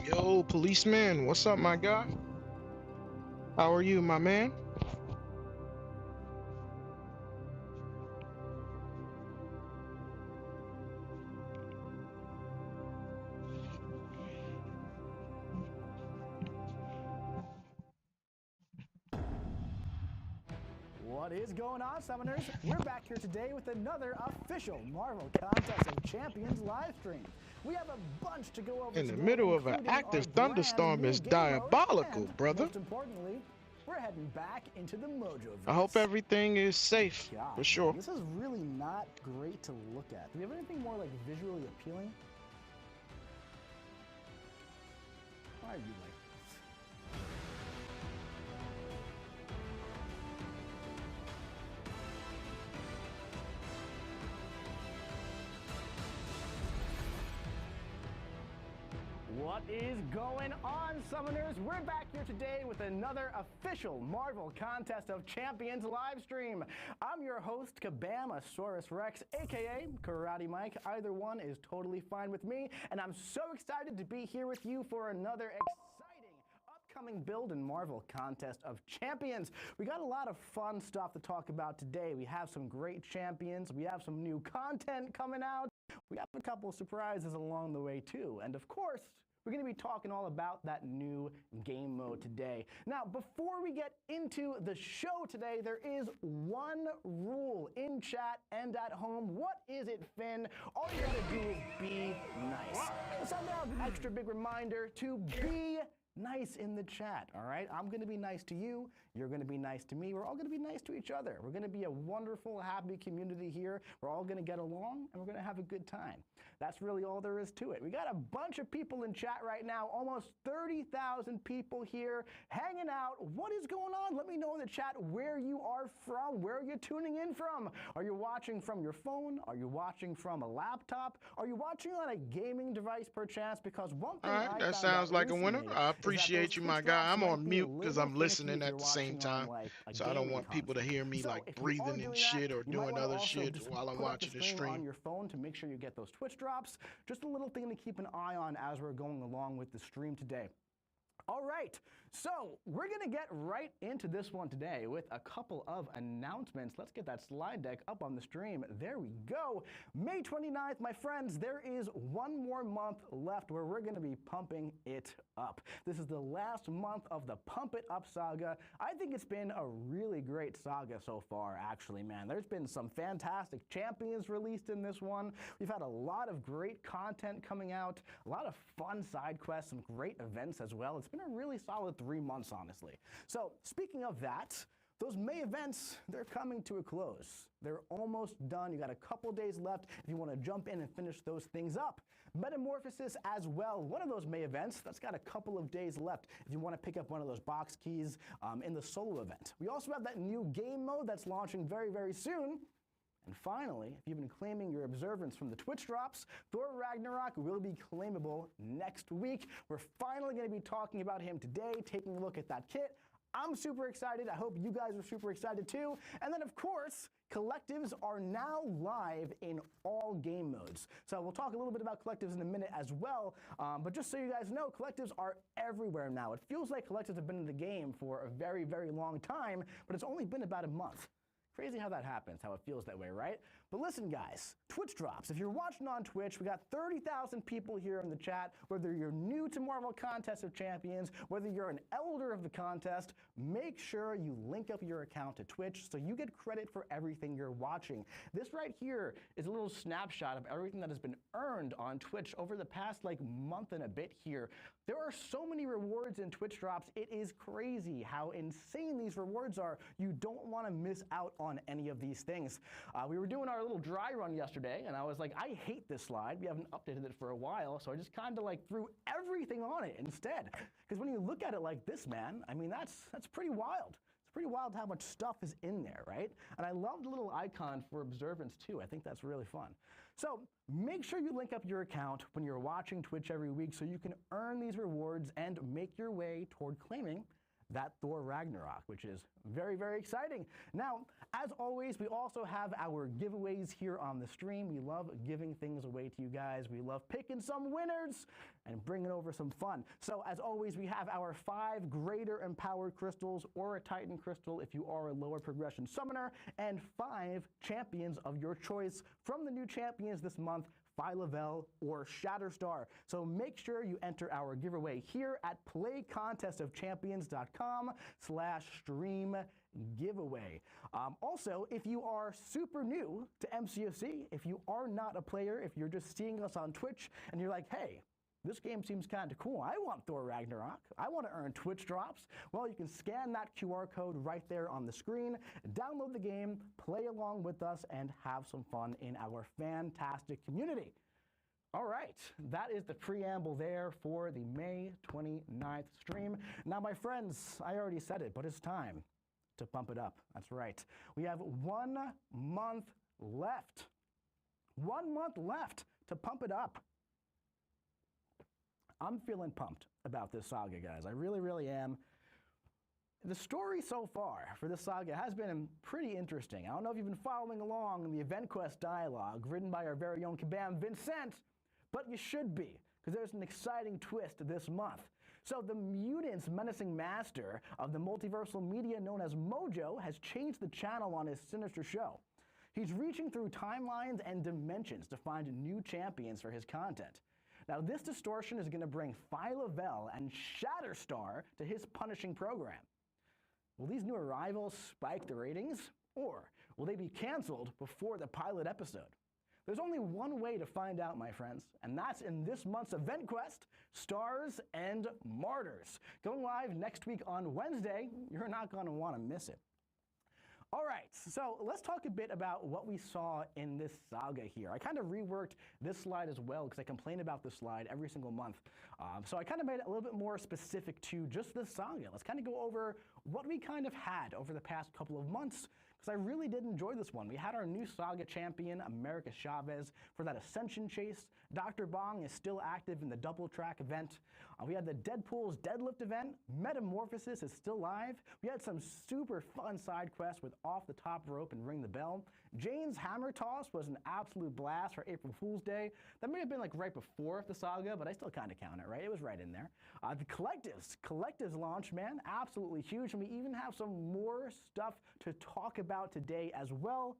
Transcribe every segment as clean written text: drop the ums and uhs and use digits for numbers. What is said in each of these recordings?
Yo, policeman, what's up, my guy? How are you, my man? What is going on, Summoners? We're back here today with another official Marvel Contest of Champions live stream. We have a bunch to go over In the today, middle of an including our active brand thunderstorm new is game mode, diabolical, and brother. most importantly, we're heading back into the I hope Mojoverse. everything is safe, God, for sure. this is really not great to look at. Do we have anything more like visually appealing? Why are you like this? What is going on, Summoners? We're back here today with another official Marvel Contest of Champions live stream. I'm your host, Kabam Rex, aka Karate Mike. Either one is totally fine with me, and I'm so excited to be here with you for another exciting upcoming build in Marvel Contest of Champions. We got a lot of fun stuff to talk about today. We have some great champions. We have some new content coming out. We have a couple of surprises along the way too. And of course, we're going to be talking all about that new game mode today. Now, before we get into the show today, there is one rule in chat and at home. What is it, Finn? All you gotta do is be nice. So now an extra big reminder to be nice in the chat, all right? I'm gonna be nice to you, you're gonna be nice to me, we're all gonna be nice to each other. We're gonna be a wonderful, happy community here. We're all gonna get along and we're gonna have a good time. That's really all there is to it. We got a bunch of people in chat right now, almost 30,000 people here hanging out. What is going on? Let me know in the chat where you are from, where you're tuning in from. Are you watching from your phone? Are you watching from a laptop? Are you watching on a gaming device perchance? Because one thing All right, I that found sounds out like a winner. recently I is that those appreciate you, my Twitch guy. drops I'm might on be a mute because little I'm finicky listening if at you're the same watching on time. like a So I don't gaming want people to console. hear me So like if you are breathing and doing that, shit or you might doing want to other also shit just while I'm put up the watching the stream on stream. your phone to make sure you get those Twitch drops. Just a little thing to keep an eye on as we're going along with the stream today. All right, so we're gonna get right into this one today with a couple of announcements. Let's get that slide deck up on the stream. There we go. May 29th, my friends, there is one more month left where we're gonna be pumping it up. This is the last month of the Pump It Up saga. I think it's been a really great saga so far, actually, man. There's been some fantastic champions released in this one. We've had a lot of great content coming out, a lot of fun side quests, some great events as well. It's been a really solid 3 months, honestly. So speaking of that, those May events, they're coming to a close. They're almost done. You got a couple days left if you want to jump in and finish those things up. Metamorphosis as well, one of those May events, that's got a couple of days left if you want to pick up one of those box keys in the solo event. We also have that new game mode that's launching very, very soon. And finally, if you've been claiming your observance from the Twitch drops, Thor Ragnarok will be claimable next week. We're finally going to be talking about him today, taking a look at that kit. I'm super excited. I hope you guys are super excited too. And then, of course, collectives are now live in all game modes. So we'll talk a little bit about collectives in a minute as well. But just so you guys know, collectives are everywhere now. It feels like collectives have been in the game for a very, very long time, but it's only been about a month. Crazy how that happens, how it feels that way, right? But listen, guys, Twitch drops. If you're watching on Twitch, we got 30,000 people here in the chat. Whether you're new to Marvel Contest of Champions, whether you're an elder of the contest, make sure you link up your account to Twitch so you get credit for everything you're watching. This right here is a little snapshot of everything that has been earned on Twitch over the past like month and a bit here. There are so many rewards in Twitch drops. It is crazy how insane these rewards are. You don't want to miss out on any of these things. We were doing our little dry run yesterday, and I was like, I hate this slide. We haven't updated it for a while, so I just kind of like threw everything on it instead. Because when you look at it like this, man, I mean, that's pretty wild. It's pretty wild how much stuff is in there, right? And I love the little icon for observance too. I think that's really fun. So make sure you link up your account when you're watching Twitch every week so you can earn these rewards and make your way toward claiming that Thor Ragnarok, which is very, very exciting. Now, as always, we also have our giveaways here on the stream. We love giving things away to you guys. We love picking some winners and bringing over some fun. So as always, we have our 5 greater empowered crystals or a Titan crystal if you are a lower progression summoner, and 5 champions of your choice from the new champions this month, Phyla-Vell or Shatterstar. So make sure you enter our giveaway here at playcontestofchampions.com/stream giveaway. Also, if you are super new to MCOC, if you are not a player, if you're just seeing us on Twitch and you're like, hey, this game seems kind of cool. I want Thor Ragnarok. I want to earn Twitch drops. Well, you can scan that QR code right there on the screen, download the game, play along with us, and have some fun in our fantastic community. All right, that is the preamble there for the May 29th stream. Now, my friends, I already said it, but it's time to pump it up. That's right. We have 1 month left. 1 month left to pump it up. I'm feeling pumped about this saga, guys. I really, really am. The story so far for this saga has been pretty interesting. I don't know if you've been following along in the Event Quest dialogue written by our very own Kabam Vincent, but you should be, because there's an exciting twist this month. So the mutant's menacing master of the multiversal media known as Mojo has changed the channel on his sinister show. He's reaching through timelines and dimensions to find new champions for his content. Now, this distortion is going to bring Phyla-Vell and Shatterstar to his punishing program. Will these new arrivals spike the ratings, or will they be canceled before the pilot episode? There's only one way to find out, my friends, and that's in this month's Event Quest, Stars and Martyrs. Going live next week on Wednesday. You're not going to want to miss it. All right, so let's talk a bit about what we saw in this saga here. I kind of reworked this slide as well because I complain about this slide every single month. So I kind of made it a little bit more specific to just this saga. Let's kind of go over what we kind of had over the past couple of months, because I really did enjoy this one. We had our new saga champion, America Chavez, for that Ascension chase. Dr. Bong is still active in the double track event. We had the Deadpool's deadlift event. Metamorphosis is still live. We had some super fun side quests with Off the Top Rope and Ring the Bell. Jane's Hammer Toss was an absolute blast for April Fool's Day. That may have been like right before the saga, but I still kind of count it, right? It was right in there. The Collectives launch, man, absolutely huge. And we even have some more stuff to talk about today as well.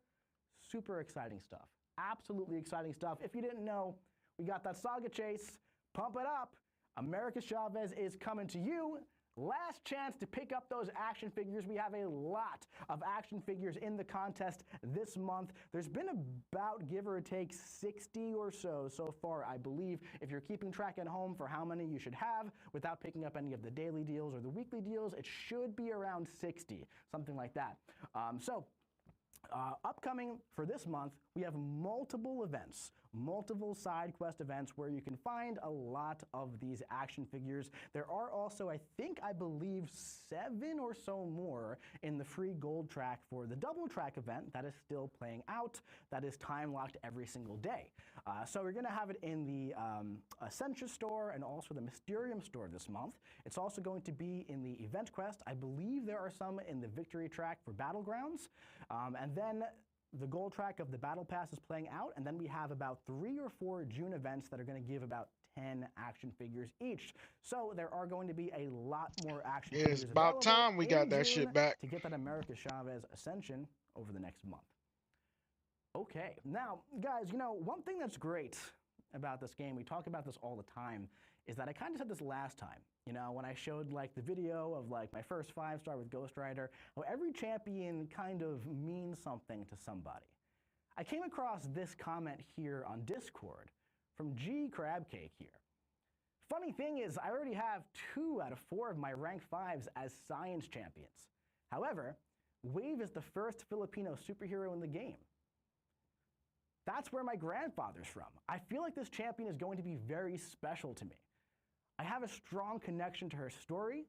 Super exciting stuff. Absolutely exciting stuff. If you didn't know, we got that saga chase. Pump it up. America Chavez is coming to you. Last chance to pick up those action figures. We have a lot of action figures in the contest this month. There's been about, give or take, 60 or so far, I believe, if you're keeping track at home for how many you should have without picking up any of the daily deals or the weekly deals. It should be around 60, something like that. Upcoming for this month, we have multiple events, multiple side quest events where you can find a lot of these action figures. There are also, I believe, 7 or so more in the free gold track for the double track event that is still playing out, that is time locked every single day. So we're going to have it in the Essentia store and also the Mysterium store this month. It's also going to be in the event quest. I believe there are some in the victory track for Battlegrounds. And then the gold track of the Battle Pass is playing out, and then we have about 3 or 4 June events that are going to give about 10 action figures each. So there are going to be a lot more action figures. It's about time we got that shit back. To get that America Chavez Ascension over the next month. Okay, now, guys, you know, one thing that's great about this game, we talk about this all the time, is that I kind of said this last time. You know, when I showed like the video of like my first 5-star with Ghost Rider, how every champion kind of means something to somebody. I came across this comment here on Discord from G Crabcake here. Funny thing is, I already have 2 out of 4 of my rank 5s as science champions. However, Wave is the first Filipino superhero in the game. That's where my grandfather's from. I feel like this champion is going to be very special to me. I have a strong connection to her story,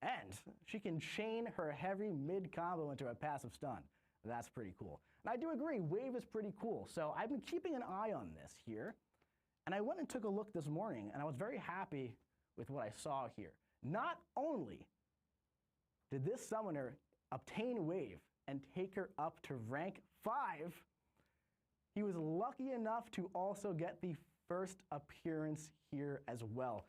and she can chain her heavy mid combo into a passive stun. That's pretty cool. And I do agree, Wave is pretty cool. So I've been keeping an eye on this here, and I went and took a look this morning, and I was very happy with what I saw here. Not only did this summoner obtain Wave and take her up to rank 5. He was lucky enough to also get the first appearance here as well.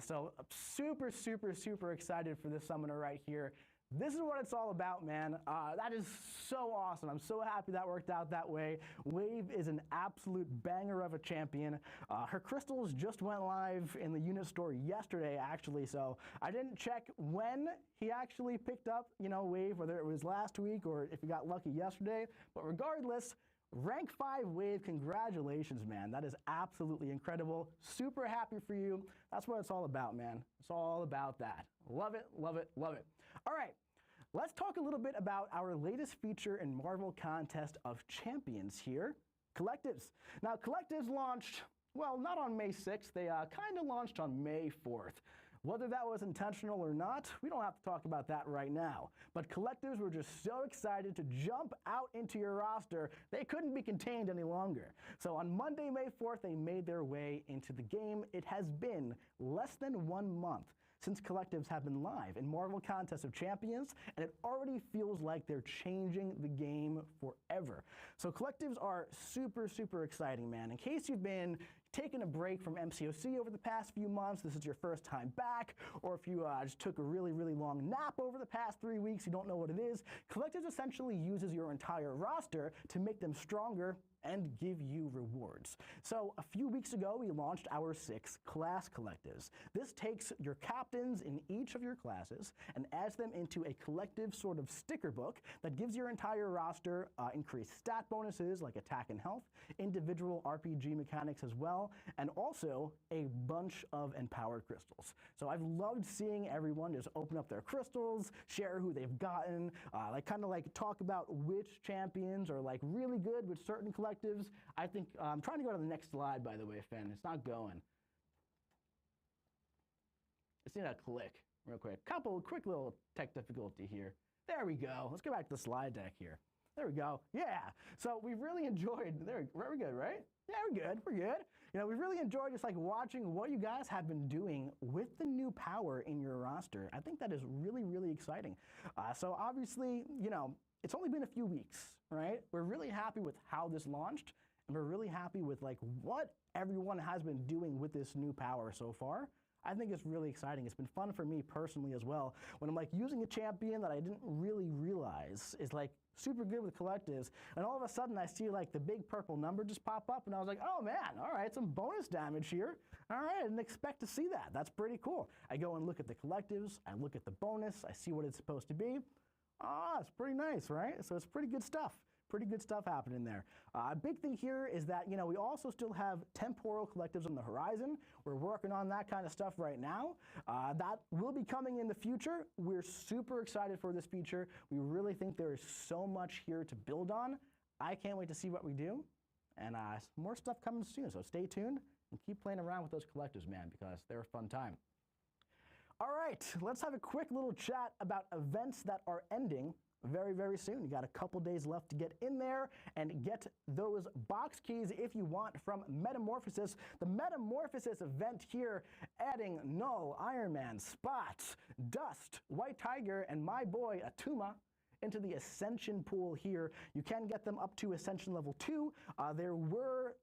So super, super, super excited for this summoner right here. This is what it's all about, man. That is so awesome. I'm so happy that worked out that way. Wave is an absolute banger of a champion. Her crystals just went live in the unit store yesterday, actually, so I didn't check when he actually picked up, Wave, whether it was last week or if he got lucky yesterday. But regardless, rank 5 Wave, congratulations, man. That is absolutely incredible. Super happy for you. That's what it's all about, man. It's all about that. Love it, love it, love it. All right, let's talk a little bit about our latest feature in Marvel Contest of Champions here, Collectives. Now, Collectives launched, well, not on May 6th. They kind of launched on May 4th. Whether that was intentional or not, we don't have to talk about that right now. But Collectives were just so excited to jump out into your roster, they couldn't be contained any longer. So on Monday, May 4th, they made their way into the game. It has been less than 1 month since Collectives have been live in Marvel Contest of Champions, and it already feels like they're changing the game forever. So Collectives are super, super exciting, man. In case you've been taking a break from MCOC over the past few months, this is your first time back, or if you just took a really, really long nap over the past 3 weeks, you don't know what it is, Collectives essentially uses your entire roster to make them stronger and give you rewards. So a few weeks ago, we launched our 6 class collectives. This takes your captains in each of your classes and adds them into a collective sort of sticker book that gives your entire roster increased stat bonuses like attack and health, individual RPG mechanics as well, and also a bunch of empowered crystals. So I've loved seeing everyone just open up their crystals, share who they've gotten, kind of talk about which champions are really good with certain collectives. I think, I'm trying to go to the next slide, by the way, Finn. It's not going. Just need a click real quick. Quick little tech difficulty here. There we go. Let's go back to the slide deck here. There we go. Yeah. So we've really enjoyed, we're good, right? Yeah, we're good. We're good. We've really enjoyed just watching what you guys have been doing with the new power in your roster. I think that is really, really exciting. So obviously, it's only been a few weeks, right? We're really happy with how this launched, and we're really happy with what everyone has been doing with this new power so far. I think it's really exciting. It's been fun for me personally as well. When I'm using a champion that I didn't really realize is super good with collectives, and all of a sudden I see the big purple number just pop up, and I was like, oh man, all right, some bonus damage here. All right, I didn't expect to see that. That's pretty cool. I go and look at the collectives, I look at the bonus, I see what it's supposed to be. It's pretty nice, right? So it's pretty good stuff. Pretty good stuff happening there. A big thing here is that, we also still have temporal collectives on the horizon. We're working on that kind of stuff right now. That will be coming in the future. We're super excited for this feature. We really think there is so much here to build on. I can't wait to see what we do. And more stuff coming soon, so stay tuned and keep playing around with those collectives, man, because they're a fun time. All right, let's have a quick little chat about events that are ending very, very soon. You got a couple days left to get in there and get those box keys if you want from Metamorphosis. The Metamorphosis event here, adding Null, Iron Man, Spots, Dust, White Tiger, and my boy Atuma into the Ascension pool here. You can get them up to Ascension level 2. There were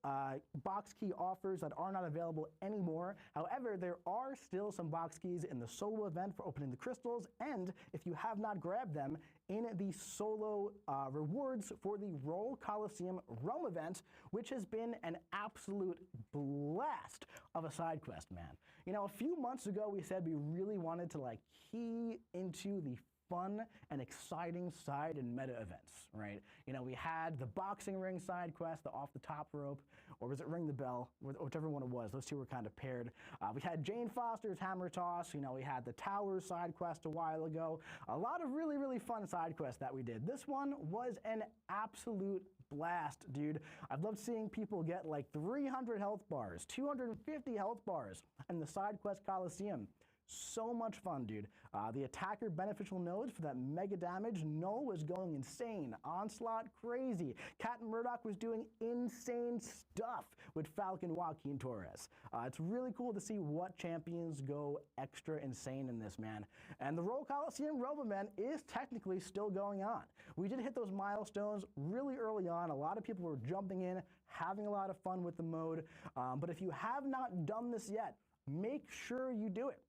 box key offers that are not available anymore. However, there are still some box keys in the solo event for opening the crystals, and if you have not grabbed them, in the solo rewards for the Roll Coliseum Rome event, which has been an absolute blast of a side quest, man. A few months ago, we said we really wanted to key into the fun and exciting side and meta events, right? We had the boxing ring side quest, the off the top rope, or was it ring the bell, whichever one it was. Those two were kind of paired. We had Jane Foster's hammer toss. We had the towers side quest a while ago. A lot of really, really fun side quests that we did. This one was an absolute blast, dude. I've loved seeing people get 300 health bars, 250 health bars in the side quest Coliseum. So much fun, dude. The attacker beneficial nodes for that mega damage. Null was going insane. Onslaught, crazy. Cat and Murdoch was doing insane stuff with Falcon Joaquin Torres. It's really cool to see what champions go extra insane in this, man. And the Roll Coliseum Roboman is technically still going on. We did hit those milestones really early on. A lot of people were jumping in, having a lot of fun with the mode. But if you have not done this yet, make sure you do it.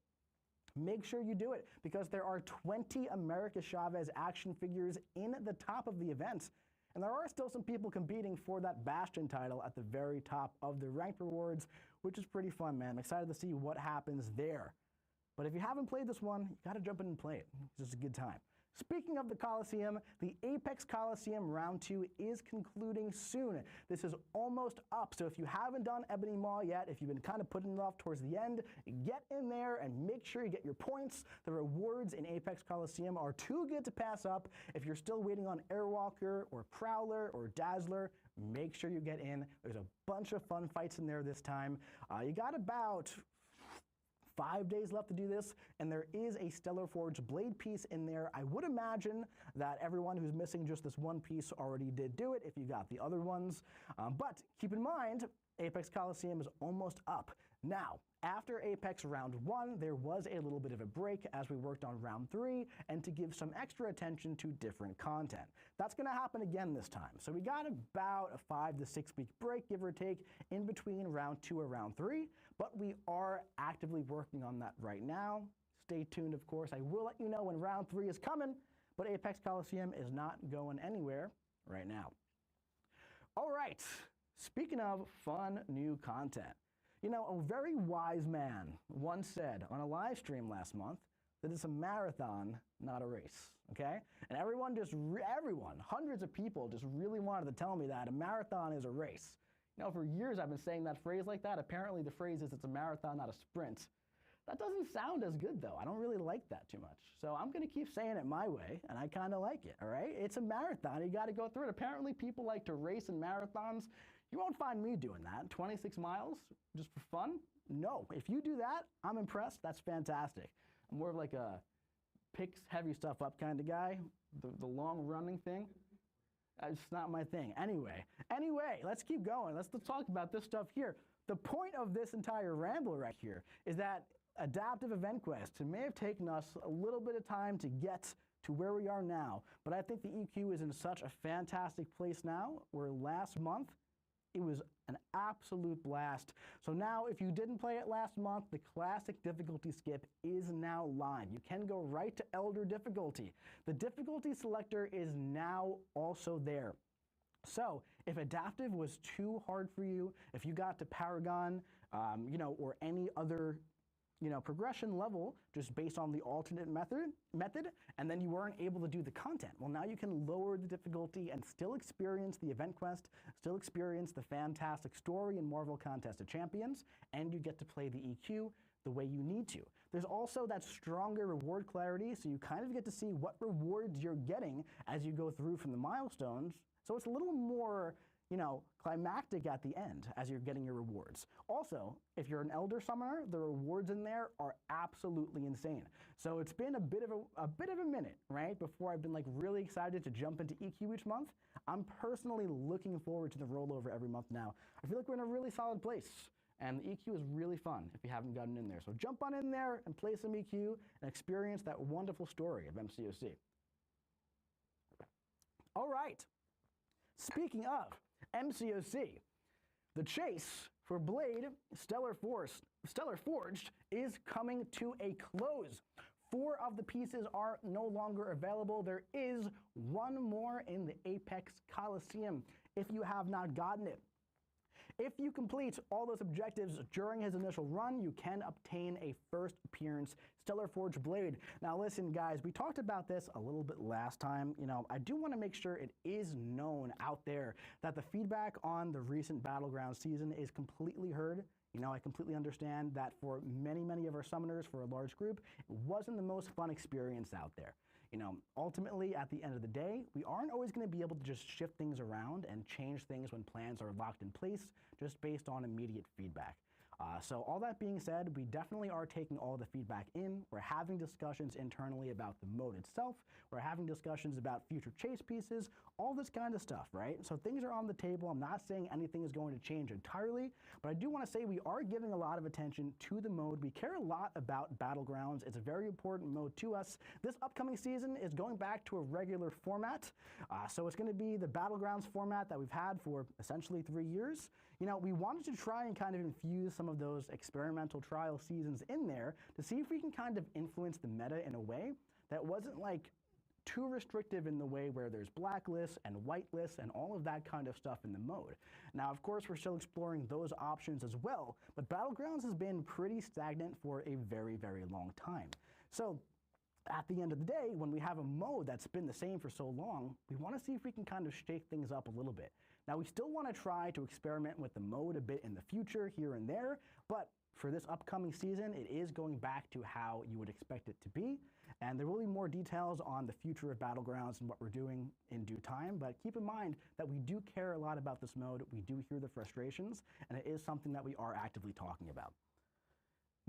Make sure you do it, because there are 20 America Chavez action figures in the top of the event. And there are still some people competing for that Bastion title at the very top of the ranked rewards, which is pretty fun, man. I'm excited to see what happens there. But if you haven't played this one, you got to jump in and play it. It's just a good time. Speaking of the Coliseum, the Apex Coliseum Round 2 is concluding soon. This is almost up, so if you haven't done Ebony Maw yet, if you've been kind of putting it off towards the end, get in there and make sure you get your points. The rewards in Apex Coliseum are too good to pass up. If you're still waiting on Airwalker or Prowler or Dazzler, make sure you get in. There's a bunch of fun fights in there this time. You got about 5 days left to do this, and there is a Stellar Forge blade piece in there. I would imagine that everyone who's missing just this one piece already did do it if you got the other ones. But keep in mind, Apex Coliseum is almost up. Now, after Apex Round 1, there was a little bit of a break as we worked on Round 3 and to give some extra attention to different content. That's going to happen again this time. So we got about a 5 to 6 week break, give or take, in between Round 2 or Round 3, but we are actively working on that right now. Stay tuned, of course. I will let you know when Round 3 is coming, but Apex Coliseum is not going anywhere right now. All right, speaking of fun new content, you know, a very wise man once said on a live stream last month that it's a marathon, not a race, okay? And everyone, hundreds of people just really wanted to tell me that a marathon is a race. You know, for years I've been saying that phrase like that. Apparently the phrase is it's a marathon, not a sprint. That doesn't sound as good though. I don't really like that too much. So I'm gonna keep saying it my way, and I kinda like it, all right? It's a marathon, you gotta go through it. Apparently people like to race in marathons. You won't find me doing that. 26 miles, just for fun? No. If you do that, I'm impressed. That's fantastic. I'm more of like a picks heavy stuff up kind of guy. The long running thing. It's not my thing. Anyway, let's keep going. Let's talk about this stuff here. The point of this entire ramble right here is that adaptive event quest, it may have taken us a little bit of time to get to where we are now, but I think the EQ is in such a fantastic place now, where last month, it was an absolute blast. So now, if you didn't play it last month, the classic difficulty skip is now live. You can go right to Elder difficulty. The difficulty selector is now also there. So if adaptive was too hard for you, if you got to Paragon, you know, or any other, you know, progression level just based on the alternate method, and then you weren't able to do the content. Well, now you can lower the difficulty and still experience the event quest, still experience the fantastic story and Marvel Contest of Champions, and you get to play the EQ the way you need to. There's also that stronger reward clarity, so you kind of get to see what rewards you're getting as you go through from the milestones. So it's a little more, you know, climactic at the end as you're getting your rewards. Also, if you're an Elder Summoner, the rewards in there are absolutely insane. So it's been a bit of a minute, right, before I've been like really excited to jump into EQ each month. I'm personally looking forward to the rollover every month now. I feel like we're in a really solid place, and the EQ is really fun if you haven't gotten in there. So jump on in there and play some EQ and experience that wonderful story of MCOC. All right, speaking of MCOC, the chase for Blade Stellar Forged is coming to a close. 4 of the pieces are no longer available. There is one more in the Apex Coliseum if you have not gotten it. If you complete all those objectives during his initial run, you can obtain a first appearance Stellar Forge Blade. Now listen guys, we talked about this a little bit last time. You know, I do want to make sure it is known out there that the feedback on the recent Battleground season is completely heard. You know, I completely understand that for many of our summoners, for a large group, it wasn't the most fun experience out there. You know, ultimately, at the end of the day, we aren't always going to be able to just shift things around and change things when plans are locked in place just based on immediate feedback. So all that being said, we definitely are taking all the feedback in. We're having discussions internally about the mode itself. We're having discussions about future chase pieces, all this kind of stuff, right? So things are on the table. I'm not saying anything is going to change entirely, but I do want to say we are giving a lot of attention to the mode. We care a lot about Battlegrounds. It's a very important mode to us. This upcoming season is going back to a regular format. So it's going to be the Battlegrounds format that we've had for essentially 3 years. You know, we wanted to try and kind of infuse some of those experimental trial seasons in there to see if we can kind of influence the meta in a way that wasn't like too restrictive in the way where there's blacklists and whitelists and all of that kind of stuff in the mode. Now, of course, we're still exploring those options as well, but Battlegrounds has been pretty stagnant for a very, very long time. So at the end of the day, when we have a mode that's been the same for so long, we want to see if we can kind of shake things up a little bit. Now, we still want to try to experiment with the mode a bit in the future, here and there, but for this upcoming season, it is going back to how you would expect it to be, and there will be more details on the future of Battlegrounds and what we're doing in due time, but keep in mind that we do care a lot about this mode, we do hear the frustrations, and it is something that we are actively talking about.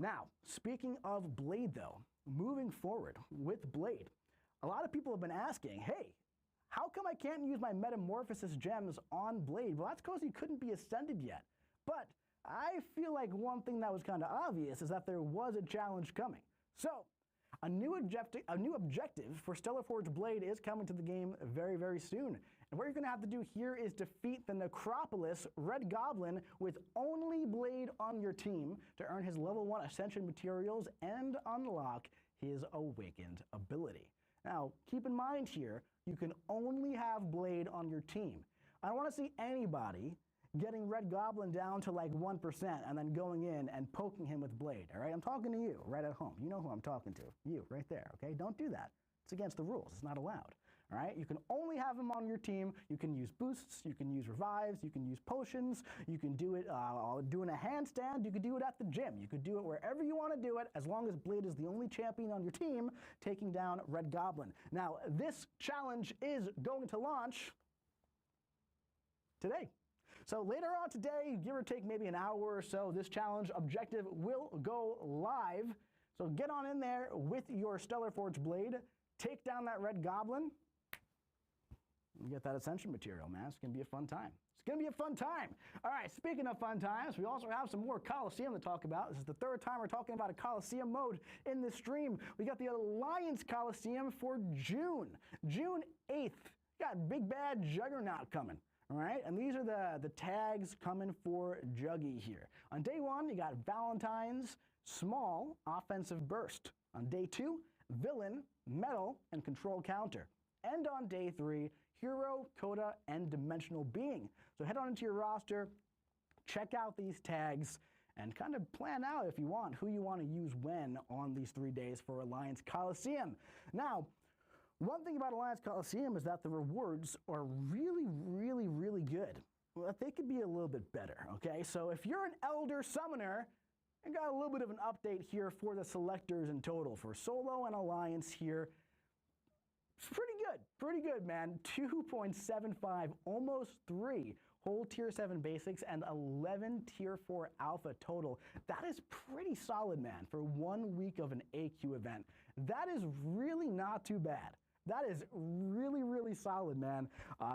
Now, speaking of Blade though, moving forward with Blade, a lot of people have been asking, hey, how come I can't use my Metamorphosis gems on Blade? Well, that's because he couldn't be ascended yet. But I feel like one thing that was kind of obvious is that there was a challenge coming. So, a new objective for Stellar Forge Blade is coming to the game very, very soon. And what you're going to have to do here is defeat the Necropolis Red Goblin with only Blade on your team to earn his level 1 Ascension materials and unlock his Awakened ability. Now, keep in mind here, you can only have Blade on your team. I don't want to see anybody getting Red Goblin down to like 1% and then going in and poking him with Blade, all right? I'm talking to you right at home. You know who I'm talking to. You, right there, okay? Don't do that. It's against the rules. It's not allowed, all right? You can only have him on your team. You can use boosts. You can use revives. You can use potions. You can do it doing a handstand. You could do it at the gym. You could do it wherever you want to do it as long as Blade is the only champion on your team taking down Red Goblin. Now, this challenge is going to launch today. So later on today, give or take maybe an hour or so, this challenge objective will go live. So get on in there with your Stellar Forge Blade, take down that Red Goblin, and get that Ascension material, man. It's going to be a fun time. It's going to be a fun time. All right, speaking of fun times, we also have some more Coliseum to talk about. This is the third time we're talking about a Coliseum mode in this stream. We got the Alliance Coliseum for June 8th. Got Big Bad Juggernaut coming. All right, and these are the tags coming for Juggy here. On day 1, you got Valentine's, Small, Offensive Burst. On day 2, Villain, Metal, and Control Counter. And on day 3, Hero, Coda, and Dimensional Being. So head on into your roster, check out these tags, and kind of plan out, if you want, who you want to use when on these 3 days for Alliance Coliseum. Now, one thing about Alliance Coliseum is that the rewards are really, really, really good. Well, they could be a little bit better, okay? So if you're an Elder Summoner, I got a little bit of an update here for the selectors in total. For Solo and Alliance here, it's pretty good, man. 2.75, almost 3 whole Tier 7 basics and 11 Tier 4 alpha total. That is pretty solid, man, for 1 week of an AQ event. That is really not too bad. That is really, really solid, man.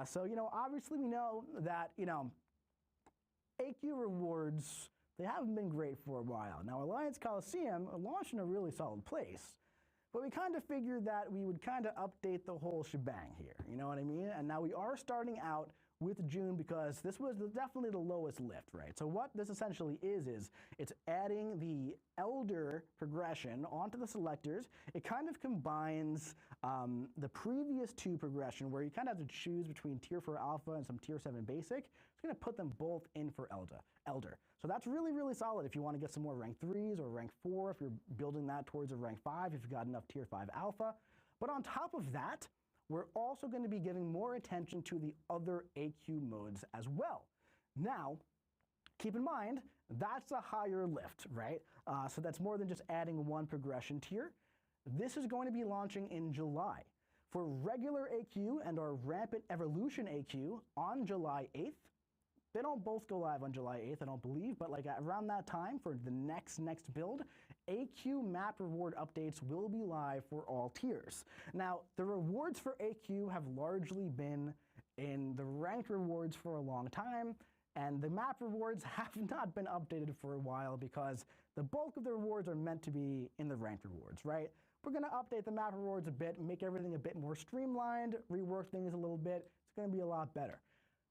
So, you know, obviously we know that, you know, AQ rewards, they haven't been great for a while. Now, Alliance Coliseum launched in a really solid place, but we kind of figured that we would kind of update the whole shebang here. You know what I mean? And now we are starting out with June because this was definitely the lowest lift, right? So what this essentially is it's adding the Elder progression onto the selectors. It kind of combines the previous 2 progression where you kind of have to choose between Tier 4 Alpha and some Tier 7 Basic. It's going to put them both in for Elder. So that's really, really solid if you want to get some more rank 3s or rank 4, if you're building that towards a rank 5, if you've got enough Tier 5 Alpha. But on top of that, we're also going to be giving more attention to the other AQ modes as well. Now, keep in mind, that's a higher lift, right? So that's more than just adding 1 progression tier. This is going to be launching in July. For regular AQ and our Rampant Evolution AQ on July 8th, They don't both go live on July 8th, I don't believe, but like around that time for the next build, AQ map reward updates will be live for all tiers. Now, the rewards for AQ have largely been in the ranked rewards for a long time, and the map rewards have not been updated for a while because the bulk of the rewards are meant to be in the ranked rewards, right? We're going to update the map rewards a bit, make everything a bit more streamlined, rework things a little bit. It's going to be a lot better.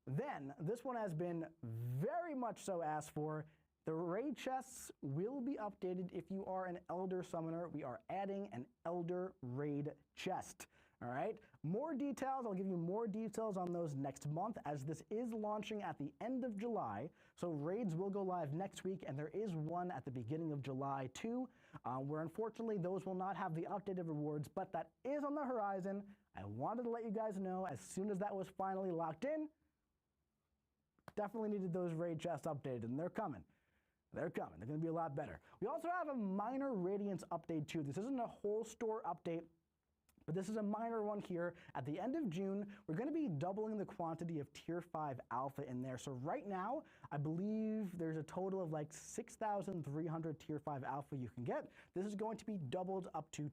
Then, this one has been very much so asked for. The raid chests will be updated if you are an Elder Summoner. We are adding an Elder Raid chest. All right, more details. I'll give you more details on those next month as this is launching at the end of July. So raids will go live next week, and there is one at the beginning of July too, where unfortunately those will not have the updated rewards, but that is on the horizon. I wanted to let you guys know as soon as that was finally locked in. Definitely needed those raid chests updated, and they're coming. They're coming. They're going to be a lot better. We also have a minor Radiance update too. This isn't a whole store update, but this is a minor one here. At the end of June, we're going to be doubling the quantity of Tier 5 Alpha in there. So right now, I believe there's a total of like 6,300 Tier 5 Alpha you can get. This is going to be doubled up to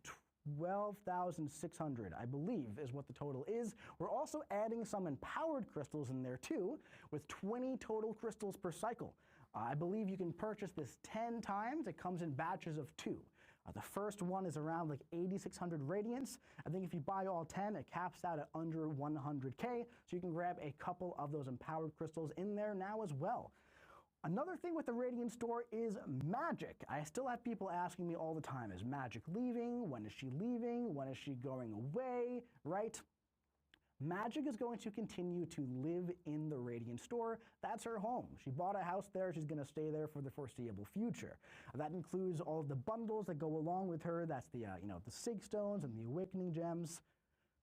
12,600, I believe, is what the total is. We're also adding some empowered crystals in there too, with 20 total crystals per cycle. I believe you can purchase this 10 times. It comes in batches of 2. The first one is around like 8,600 Radiance. I think if you buy all 10, it caps out at under 100K, so you can grab a couple of those empowered crystals in there now as well. Another thing with the Radiant store is Magic. I still have people asking me all the time, is Magic leaving? When is she leaving? When is she going away, right? Magic is going to continue to live in the Radiant store. That's her home. She bought a house there. She's going to stay there for the foreseeable future. That includes all of the bundles that go along with her. That's the, the Sig Stones and the Awakening Gems.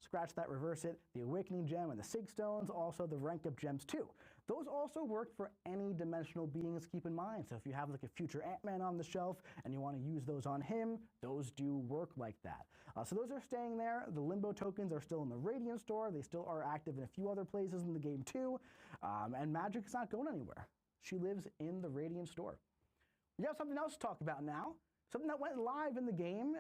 Scratch that, reverse it. The Awakening Gem and the Sig Stones, also the Rank Up Gems too. Those also work for any dimensional beings, keep in mind. So if you have like a future Ant-Man on the shelf and you want to use those on him, those do work like that. So those are staying there. The Limbo tokens are still in the Radiant store. They still are active in a few other places in the game too. And Magic is not going anywhere. She lives in the Radiant store. We have something else to talk about now. Something that went live in the game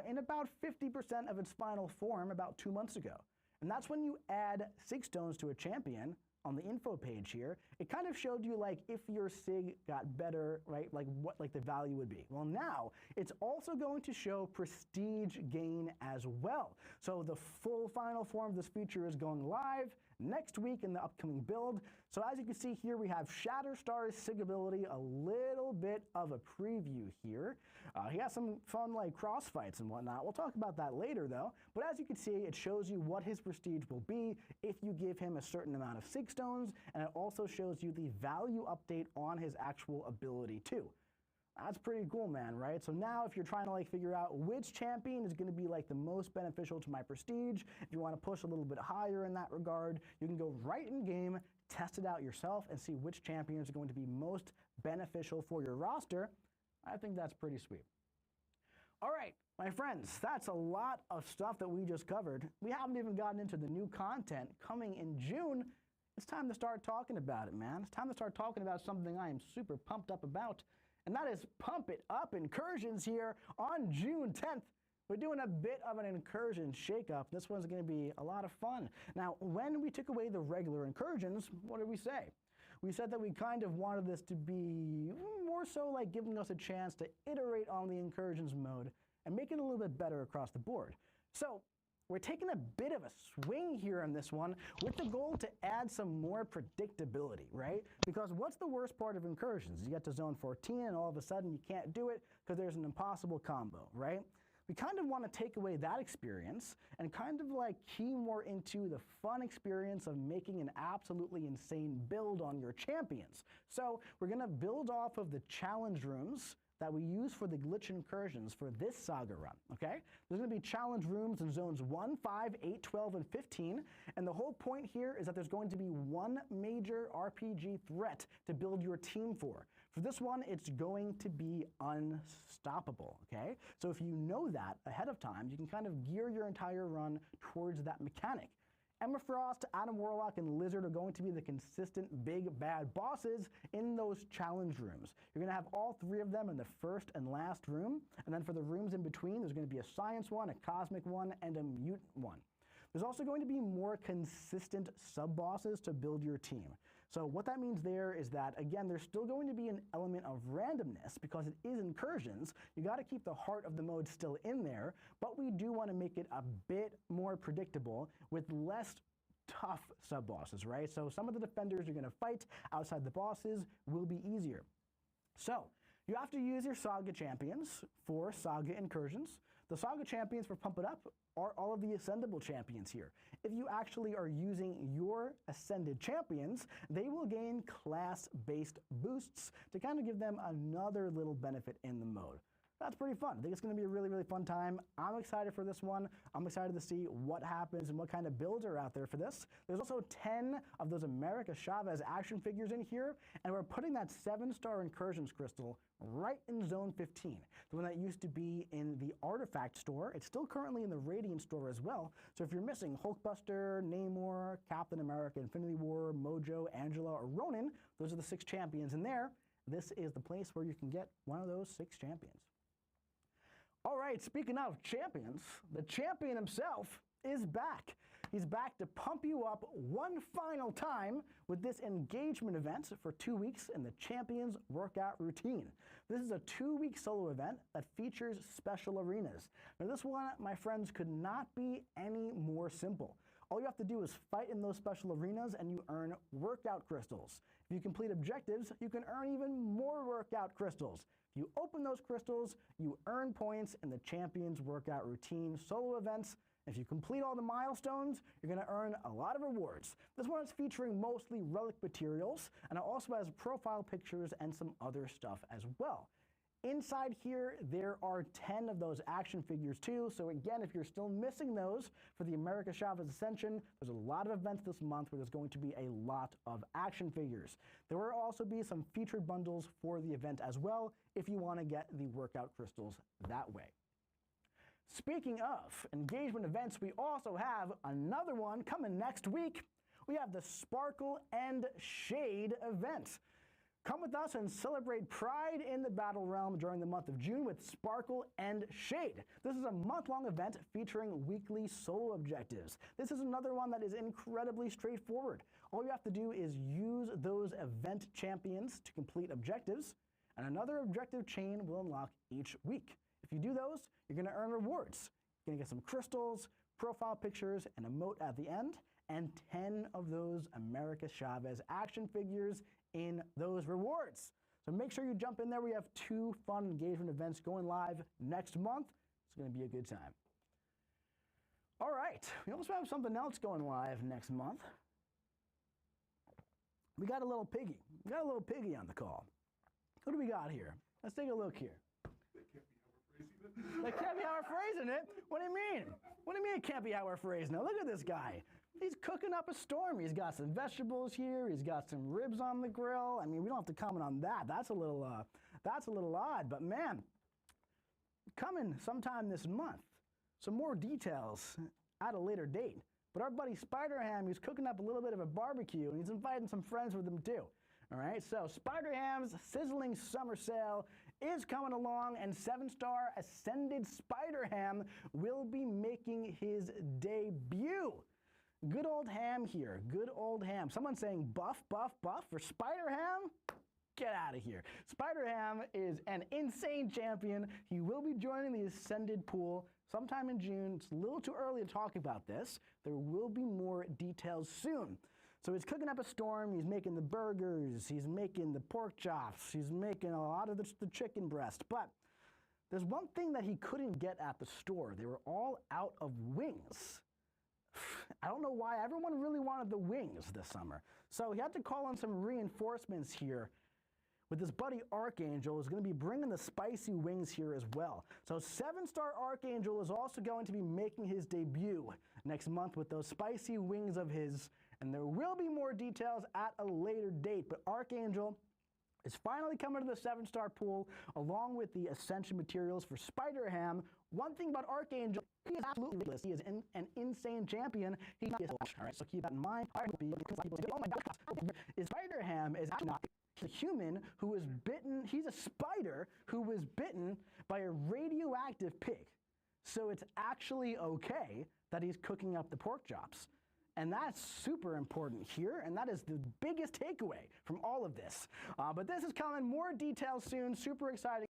in about 50% of its final form about 2 months ago. And that's when you add Sig Stones to a champion on the info page here. It kind of showed you like if your Sig got better, right? Like what like the value would be. Well, now it's also going to show prestige gain as well. So the full final form of this feature is going live next week in the upcoming build. So as you can see here, we have Shatterstar's Sig ability, a little bit of a preview here. He has some fun like cross fights and whatnot. We'll talk about that later though. But as you can see, it shows you what his prestige will be if you give him a certain amount of Sig Stones, and it also shows you the value update on his actual ability too. That's pretty cool, man, right? So now if you're trying to like figure out which champion is going to be like the most beneficial to my prestige, if you want to push a little bit higher in that regard, you can go right in game, test it out yourself, and see which champions are going to be most beneficial for your roster. I think that's pretty sweet. All right, my friends, that's a lot of stuff that we just covered. We haven't even gotten into the new content coming in June. It's time to start talking about it, man. It's time to start talking about something I am super pumped up about, and that is Pump It Up Incursions here on June 10th. We're doing a bit of an incursion shakeup. This one's going to be a lot of fun. Now, when we took away the regular incursions, what did we say? We said that we kind of wanted this to be more so like giving us a chance to iterate on the incursions mode and make it a little bit better across the board. So we're taking a bit of a swing here on this one with the goal to add some more predictability, right? Because what's the worst part of incursions? You get to zone 14 and all of a sudden you can't do it because there's an impossible combo, right? We kind of want to take away that experience and kind of like key more into the fun experience of making an absolutely insane build on your champions. So we're going to build off of the challenge rooms that we use for the glitch incursions for this saga run, okay? There's going to be challenge rooms in zones 1, 5, 8, 12, and 15, and the whole point here is that there's going to be one major RPG threat to build your team for. For this one, it's going to be unstoppable, okay? So if you know that ahead of time, you can kind of gear your entire run towards that mechanic. Emma Frost, Adam Warlock, and Lizard are going to be the consistent big bad bosses in those challenge rooms. You're going to have all three of them in the first and last room, and then for the rooms in between, there's going to be a science one, a cosmic one, and a mutant one. There's also going to be more consistent sub-bosses to build your team. So what that means there is that, again, there's still going to be an element of randomness because it is incursions. You got to keep the heart of the mode still in there, but we do want to make it a bit more predictable with less tough sub-bosses, right? So some of the defenders you're going to fight outside the bosses will be easier. So you have to use your Saga champions for Saga incursions. The Saga champions for Pump It Up are all of the ascendable champions here. If you actually are using your ascended champions, they will gain class-based boosts to kind of give them another little benefit in the mode. That's pretty fun. I think it's going to be a really, really fun time. I'm excited for this one. I'm excited to see what happens and what kind of builds are out there for this. There's also 10 of those America Chavez action figures in here, and we're putting that 7-star incursions crystal right in Zone 15, the one that used to be in the Artifact store. It's still currently in the Radiant store as well. So if you're missing Hulkbuster, Namor, Captain America, Infinity War, Mojo, Angela, or Ronin, those are the 6 champions in there. This is the place where you can get one of those 6 champions. All right, speaking of champions, the champion himself is back. He's back to pump you up one final time with this engagement event for 2 weeks in the Champions Workout Routine. This is a 2-week solo event that features special arenas. Now this one, my friends, could not be any more simple. All you have to do is fight in those special arenas and you earn workout crystals. If you complete objectives, you can earn even more workout crystals. If you open those crystals, you earn points in the Champions Workout Routine solo events. If you complete all the milestones, you're going to earn a lot of rewards. This one is featuring mostly relic materials, and it also has profile pictures and some other stuff as well. Inside here, there are 10 of those action figures too, so again, if you're still missing those for the America Chavez Ascension, there's a lot of events this month where there's going to be a lot of action figures. There will also be some featured bundles for the event as well, if you want to get the workout crystals that way. Speaking of engagement events, we also have another one coming next week. We have the Sparkle and Shade event. Come with us and celebrate Pride in the Battle Realm during the month of June with Sparkle and Shade. This is a month-long event featuring weekly solo objectives. This is another one that is incredibly straightforward. All you have to do is use those event champions to complete objectives, and another objective chain will unlock each week. If you do those, you're going to earn rewards. You're going to get some crystals, profile pictures, and emote at the end, and 10 of those America Chavez action figures in those rewards. So make sure you jump in there. We have 2 fun engagement events going live next month. It's going to be a good time. All right, we also have something else going live next month. We got a little piggy. We got a little piggy on the call. What do we got here? Let's take a look here. That can't be how we're phrasing it. What do you mean? What do you mean it can't be how we're phrasing it? Look at this guy. He's cooking up a storm. He's got some vegetables here. He's got some ribs on the grill. I mean, we don't have to comment on that. That's a little odd. But man, coming sometime this month. Some more details at a later date. But our buddy Spider-Ham, he's cooking up a little bit of a barbecue, and he's inviting some friends with him too. All right, so Spider-Ham's Sizzling Summer Sale is coming along, and 7-star Ascended Spider-Ham will be making his debut. Good old Ham here, good old Ham. Someone's saying buff, buff, buff for Spider-Ham? Get out of here. Spider-Ham is an insane champion. He will be joining the Ascended pool sometime in June. It's a little too early to talk about this. There will be more details soon. So he's cooking up a storm, he's making the burgers, he's making the pork chops, he's making a lot of the chicken breast. But there's one thing that he couldn't get at the store. They were all out of wings. I don't know why. Everyone really wanted the wings this summer. So he had to call in some reinforcements here. With his buddy Archangel, is going to be bringing the spicy wings here as well. So 7-star Archangel is also going to be making his debut next month with those spicy wings of his. And there will be more details at a later date. But Archangel is finally coming to the 7-star pool along with the Ascension materials for Spider-Ham One thing about Archangel, he is absolutely ridiculous. He is an insane champion. He's not all right, so keep that in mind. All right, oh my God, is Spider-Ham is actually not a human who was bitten. He's a spider who was bitten by a radioactive pig. So it's actually okay that he's cooking up the pork chops. And that's super important here, and that is the biggest takeaway from all of this. But this is coming, more details soon, super exciting.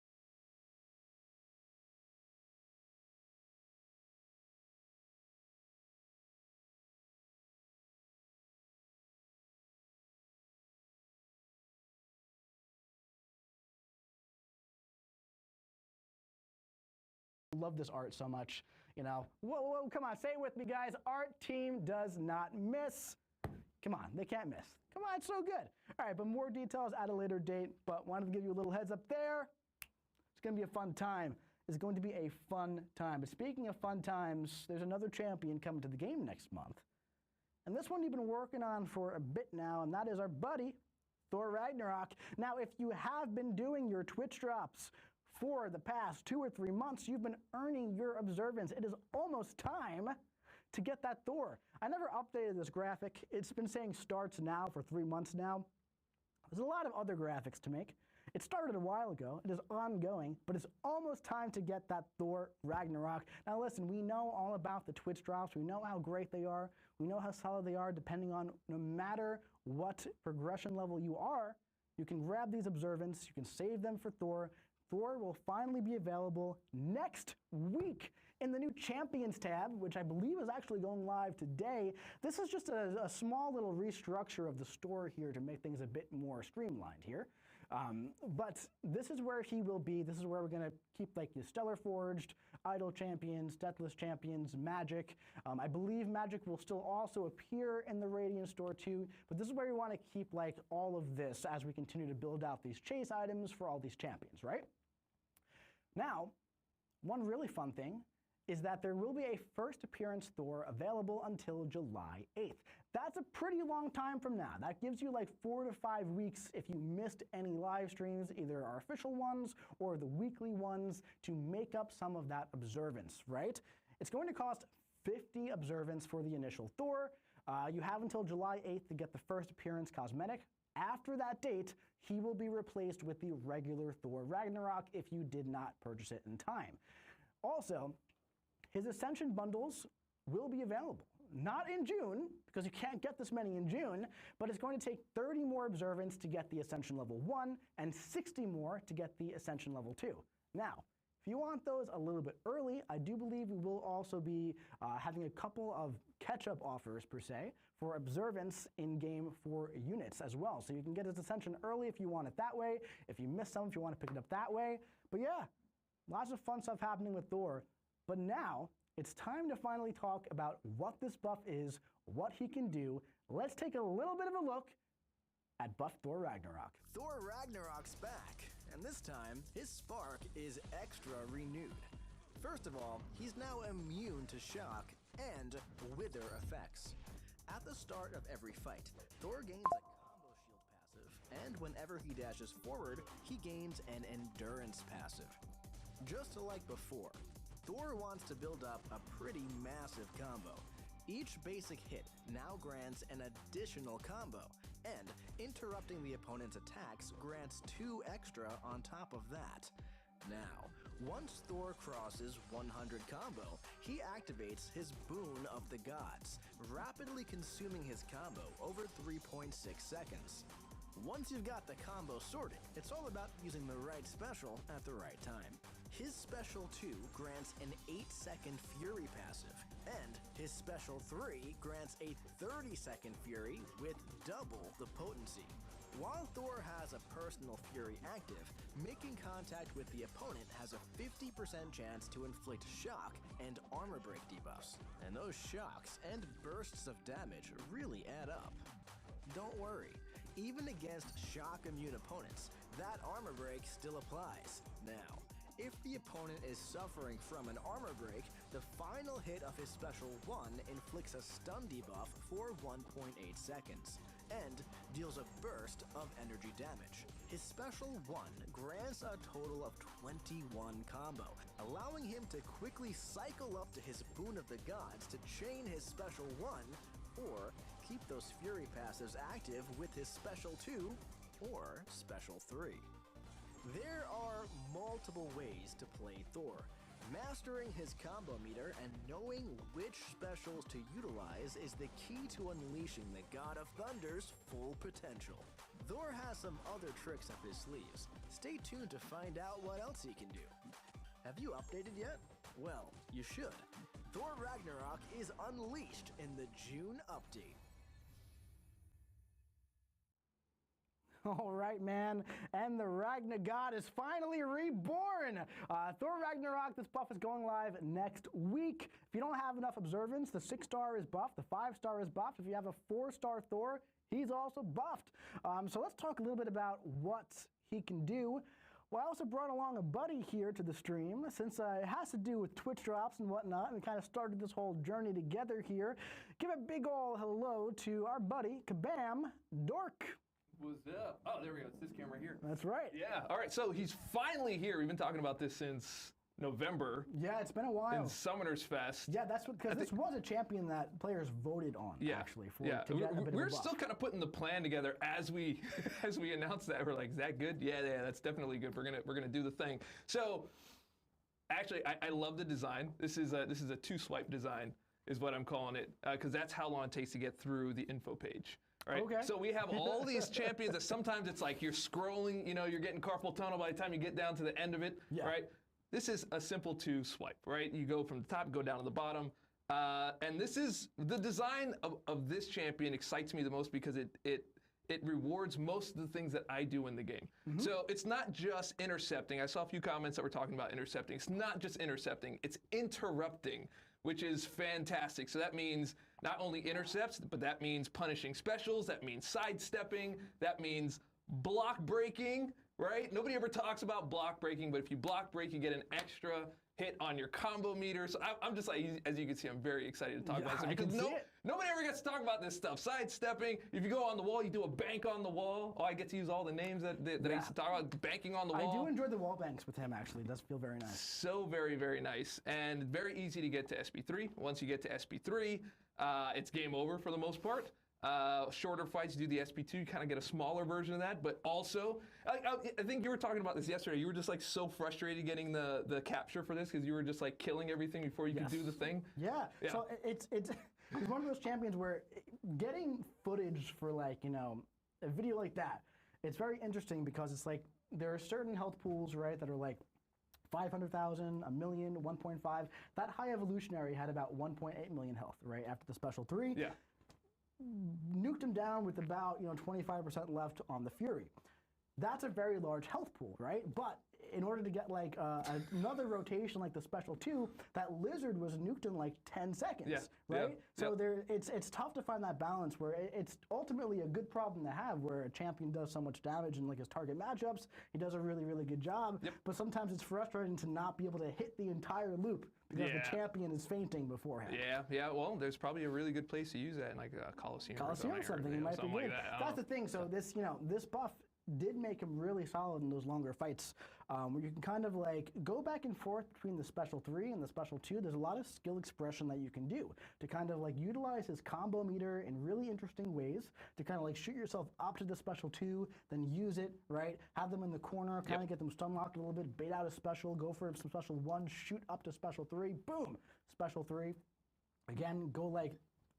Love this art so much. You know, whoa, come on, say it with me, guys. Art team does not miss. Come on, they can't miss. Come on, it's so good. All right, but more details at a later date, but wanted to give you a little heads up there. It's going to be a fun time. It's going to be a fun time. But speaking of fun times, there's another champion coming to the game next month. And this one you've been working on for a bit now, and that is our buddy, Thor Ragnarok. Now, if you have been doing your Twitch drops for the past 2 or 3 months, you've been earning your observance. It is almost time to get that Thor. I never updated this graphic. It's been saying starts now for 3 months now. There's a lot of other graphics to make. It started a while ago. It is ongoing, but it's almost time to get that Thor Ragnarok. Now listen, we know all about the Twitch drops. We know how great they are. We know how solid they are depending on no matter what progression level you are. You can grab these observance. You can save them for Thor. Thor will finally be available next week in the new Champions tab, which I believe is actually going live today. This is just a small little restructure of the store here to make things a bit more streamlined here. But this is where he will be. This is where we're going to keep like your Stellar Forged, Idol Champions, Deathless Champions, Magic. I believe Magic will still also appear in the Radiant store too, but this is where we want to keep like all of this as we continue to build out these chase items for all these champions, right? Now, one really fun thing is that there will be a first appearance Thor available until July 8th. That's a pretty long time from now. That gives you like 4 to 5 weeks if you missed any live streams, either our official ones or the weekly ones, to make up some of that observance, right? It's going to cost 50 observance for the initial Thor. You have until July 8th to get the first appearance cosmetic. After that date, he will be replaced with the regular Thor Ragnarok if you did not purchase it in time. Also, his Ascension bundles will be available. Not in June, because you can't get this many in June, but it's going to take 30 more observance to get the Ascension level 1 and 60 more to get the Ascension level 2. Now, if you want those a little bit early, I do believe we will also be having a couple of catch-up offers, per se, for observance in-game for units as well. So you can get his Ascension early if you want it that way, if you miss some, if you want to pick it up that way. But yeah, lots of fun stuff happening with Thor. But now, it's time to finally talk about what this buff is, what he can do. Let's take a little bit of a look at buff Thor Ragnarok. Thor Ragnarok's back, and this time, his spark is extra renewed. First of all, he's now immune to shock and wither effects. At the start of every fight, Thor gains a combo shield passive, and whenever he dashes forward, he gains an endurance passive. Just like before, Thor wants to build up a pretty massive combo. Each basic hit now grants an additional combo, and interrupting the opponent's attacks grants 2 extra on top of that. Now, once Thor crosses 100 combo, he activates his Boon of the Gods, rapidly consuming his combo over 3.6 seconds. Once you've got the combo sorted, it's all about using the right special at the right time. His Special 2 grants an 8-second Fury passive, and his Special 3 grants a 30-second Fury with double the potency. While Thor has a personal Fury active, making contact with the opponent has a 50% chance to inflict shock and armor break debuffs, and those shocks and bursts of damage really add up. Don't worry, even against shock immune opponents, that armor break still applies. Now, if the opponent is suffering from an armor break, the final hit of his Special 1 inflicts a stun debuff for 1.8 seconds, and deals a burst of energy damage. His Special 1 grants a total of 21 combo, allowing him to quickly cycle up to his Boon of the Gods to chain his Special 1, or keep those Fury passes active with his Special 2 or Special 3. There are multiple ways to play Thor. Mastering his combo meter and knowing which specials to utilize is the key to unleashing the God of Thunder's full potential. Thor has some other tricks up his sleeves. Stay tuned to find out what else he can do. Have you updated yet? Well, you should. Thor Ragnarok is unleashed in the June update. All right, man, and the Ragnar God is finally reborn. Thor Ragnarok, this buff is going live next week. If you don't have enough observance, the 6-star is buffed, the 5-star is buffed. If you have a 4-star Thor, he's also buffed. So let's talk a little bit about what he can do. Well, I also brought along a buddy here to the stream, since it has to do with Twitch drops and whatnot, and we kind of started this whole journey together here. Give a big ol' hello to our buddy, Kabam Dork. What's up? Oh, there we go. It's this camera here. That's right. Yeah. All right. So he's finally here. We've been talking about this since November. Yeah, it's been a while. In Summoners Fest. Yeah, that's what, because this was a champion that players voted on, actually. To get a bit of a we're buff. still kind of putting the plan together as we announced that. We're like, is that good? Yeah, that's definitely good. We're gonna do the thing. So, actually, I love the design. This is a 2-swipe design, is what I'm calling it, because that's how long it takes to get through the info page. Right? Okay. So we have all these champions that sometimes it's like you're scrolling, you're getting carpal tunnel by the time you get down to the end of it, right? This is a simple 2-swipe, right? You go from the top, go down to the bottom. And this is, the design of this champion excites me the most because it rewards most of the things that I do in the game. So it's not just intercepting. I saw a few comments that were talking about intercepting. It's not just intercepting, it's interrupting, which is fantastic. So that means not only intercepts, but that means punishing specials, that means sidestepping, that means block breaking, right? Nobody ever talks about block breaking, but if you block break, you get an extra hit on your combo meter. So I'm just like, as you can see, I'm very excited to talk about this because nobody ever gets to talk about this stuff. Sidestepping, if you go on the wall, you do a bank on the wall. Oh, I get to use all the names that I used to talk about, banking on the wall. I do enjoy the wall banks with him, actually. It does feel very nice. So very, very nice. And very easy to get to SP3. Once you get to SP3, it's game over for the most part. Shorter fights, do the SP2, you kind of get a smaller version of that, but also, I think you were talking about this yesterday, you were just like so frustrated getting the capture for this because you were just like killing everything before you could do the thing. Yeah. So it's one of those champions where getting footage for like, a video like that, it's very interesting because it's like, there are certain health pools, right, that are like 500,000, a million, 1.5. That high evolutionary had about 1.8 million health, right, after the special 3. Yeah. Nuked him down with about 25% left on the Fury. That's a very large health pool, right? But in order to get like another rotation like the special 2, that lizard was nuked in like 10 seconds, right? So it's tough to find that balance where it's ultimately a good problem to have where a champion does so much damage in like his target matchups. He does a really, really good job, but sometimes it's frustrating to not be able to hit the entire loop because the champion is fainting beforehand. Yeah. Well, there's probably a really good place to use that in like a Coliseum or something. It might be good. Like that. That's the thing. So this, this buff did make him really solid in those longer fights, where you can kind of like go back and forth between the special 3 and the special 2. There's a lot of skill expression that you can do to kind of like utilize his combo meter in really interesting ways to kind of like shoot yourself up to the special 2, then use it, right? Have them in the corner, kind of get them stun locked a little bit, bait out a special, go for some special 1, shoot up to special 3, boom, special 3. Again, go like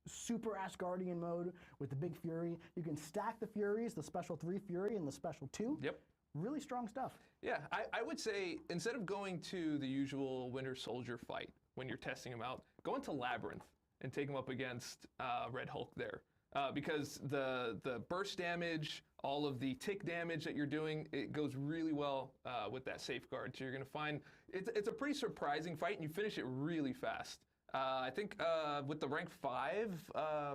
super Asgardian mode with the big Fury. You can stack the Furies, the special 3 Fury and the special 2. Yep. Really strong stuff. Yeah, I would say instead of going to the usual Winter Soldier fight when you're testing him out, go into Labyrinth and take him up against Red Hulk there. Because the burst damage, all of the tick damage that you're doing, it goes really well with that safeguard. So you're going to find, it's a pretty surprising fight and you finish it really fast. I think with the rank 5,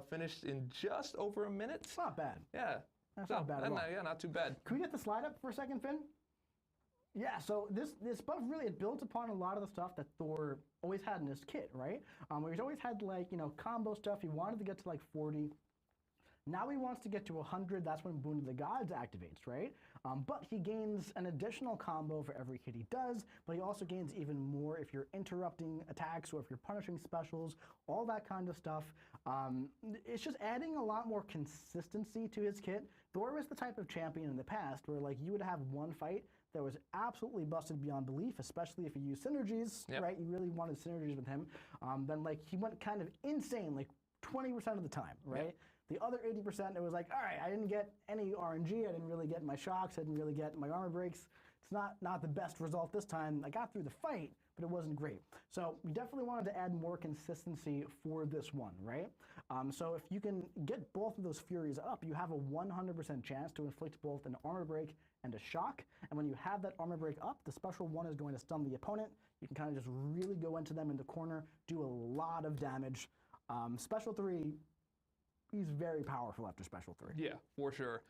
finished in just over a minute. It's not bad. Yeah. That's not bad at all. Yeah, not too bad. Can we get the slide up for a second, Finn? Yeah, so this buff really, it builds upon a lot of the stuff that Thor always had in his kit, right? He's always had like, combo stuff. He wanted to get to like 40. Now he wants to get to 100. That's when Boon of the Gods activates, right? But he gains an additional combo for every hit he does, but he also gains even more if you're interrupting attacks or if you're punishing specials, all that kind of stuff. It's just adding a lot more consistency to his kit. Thor was the type of champion in the past where like you would have one fight that was absolutely busted beyond belief, especially if you use synergies, right? You really wanted synergies with him. Then like he went kind of insane, like 20% of the time, right? The other 80%, it was like, all right, I didn't get any RNG, I didn't really get my shocks, I didn't really get my armor breaks. It's not the best result this time. I got through the fight, but it wasn't great. So we definitely wanted to add more consistency for this one, right? So if you can get both of those Furies up, you have a 100% chance to inflict both an armor break and a shock. And when you have that armor break up, the special one is going to stun the opponent. You can kind of just really go into them in the corner, do a lot of damage. Special 3, he's very powerful after Special 3. Yeah, for sure.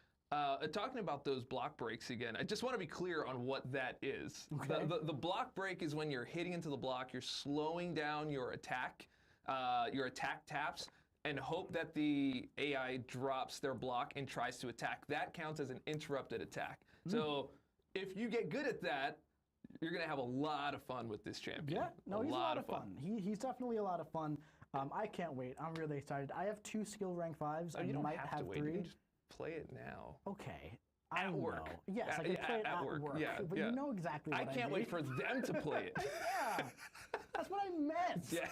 Talking about those block breaks again, I just want to be clear on what that is. Okay. The block break is when you're hitting into the block, you're slowing down your attack taps, and hope that the AI drops their block and tries to attack. That counts as an interrupted attack. So if you get good at that, you're going to have a lot of fun with this champion. Yeah, no, he's a lot of fun. He's definitely a lot of fun. I can't wait. I'm really excited. I have 2 skill rank 5s. You don't might have to wait. 3. You can just play it now. Okay. At work. Know. Yes, I can play it at work. Yeah, but you know exactly what I can't wait for them to play it. Yeah, that's what I meant. Yeah.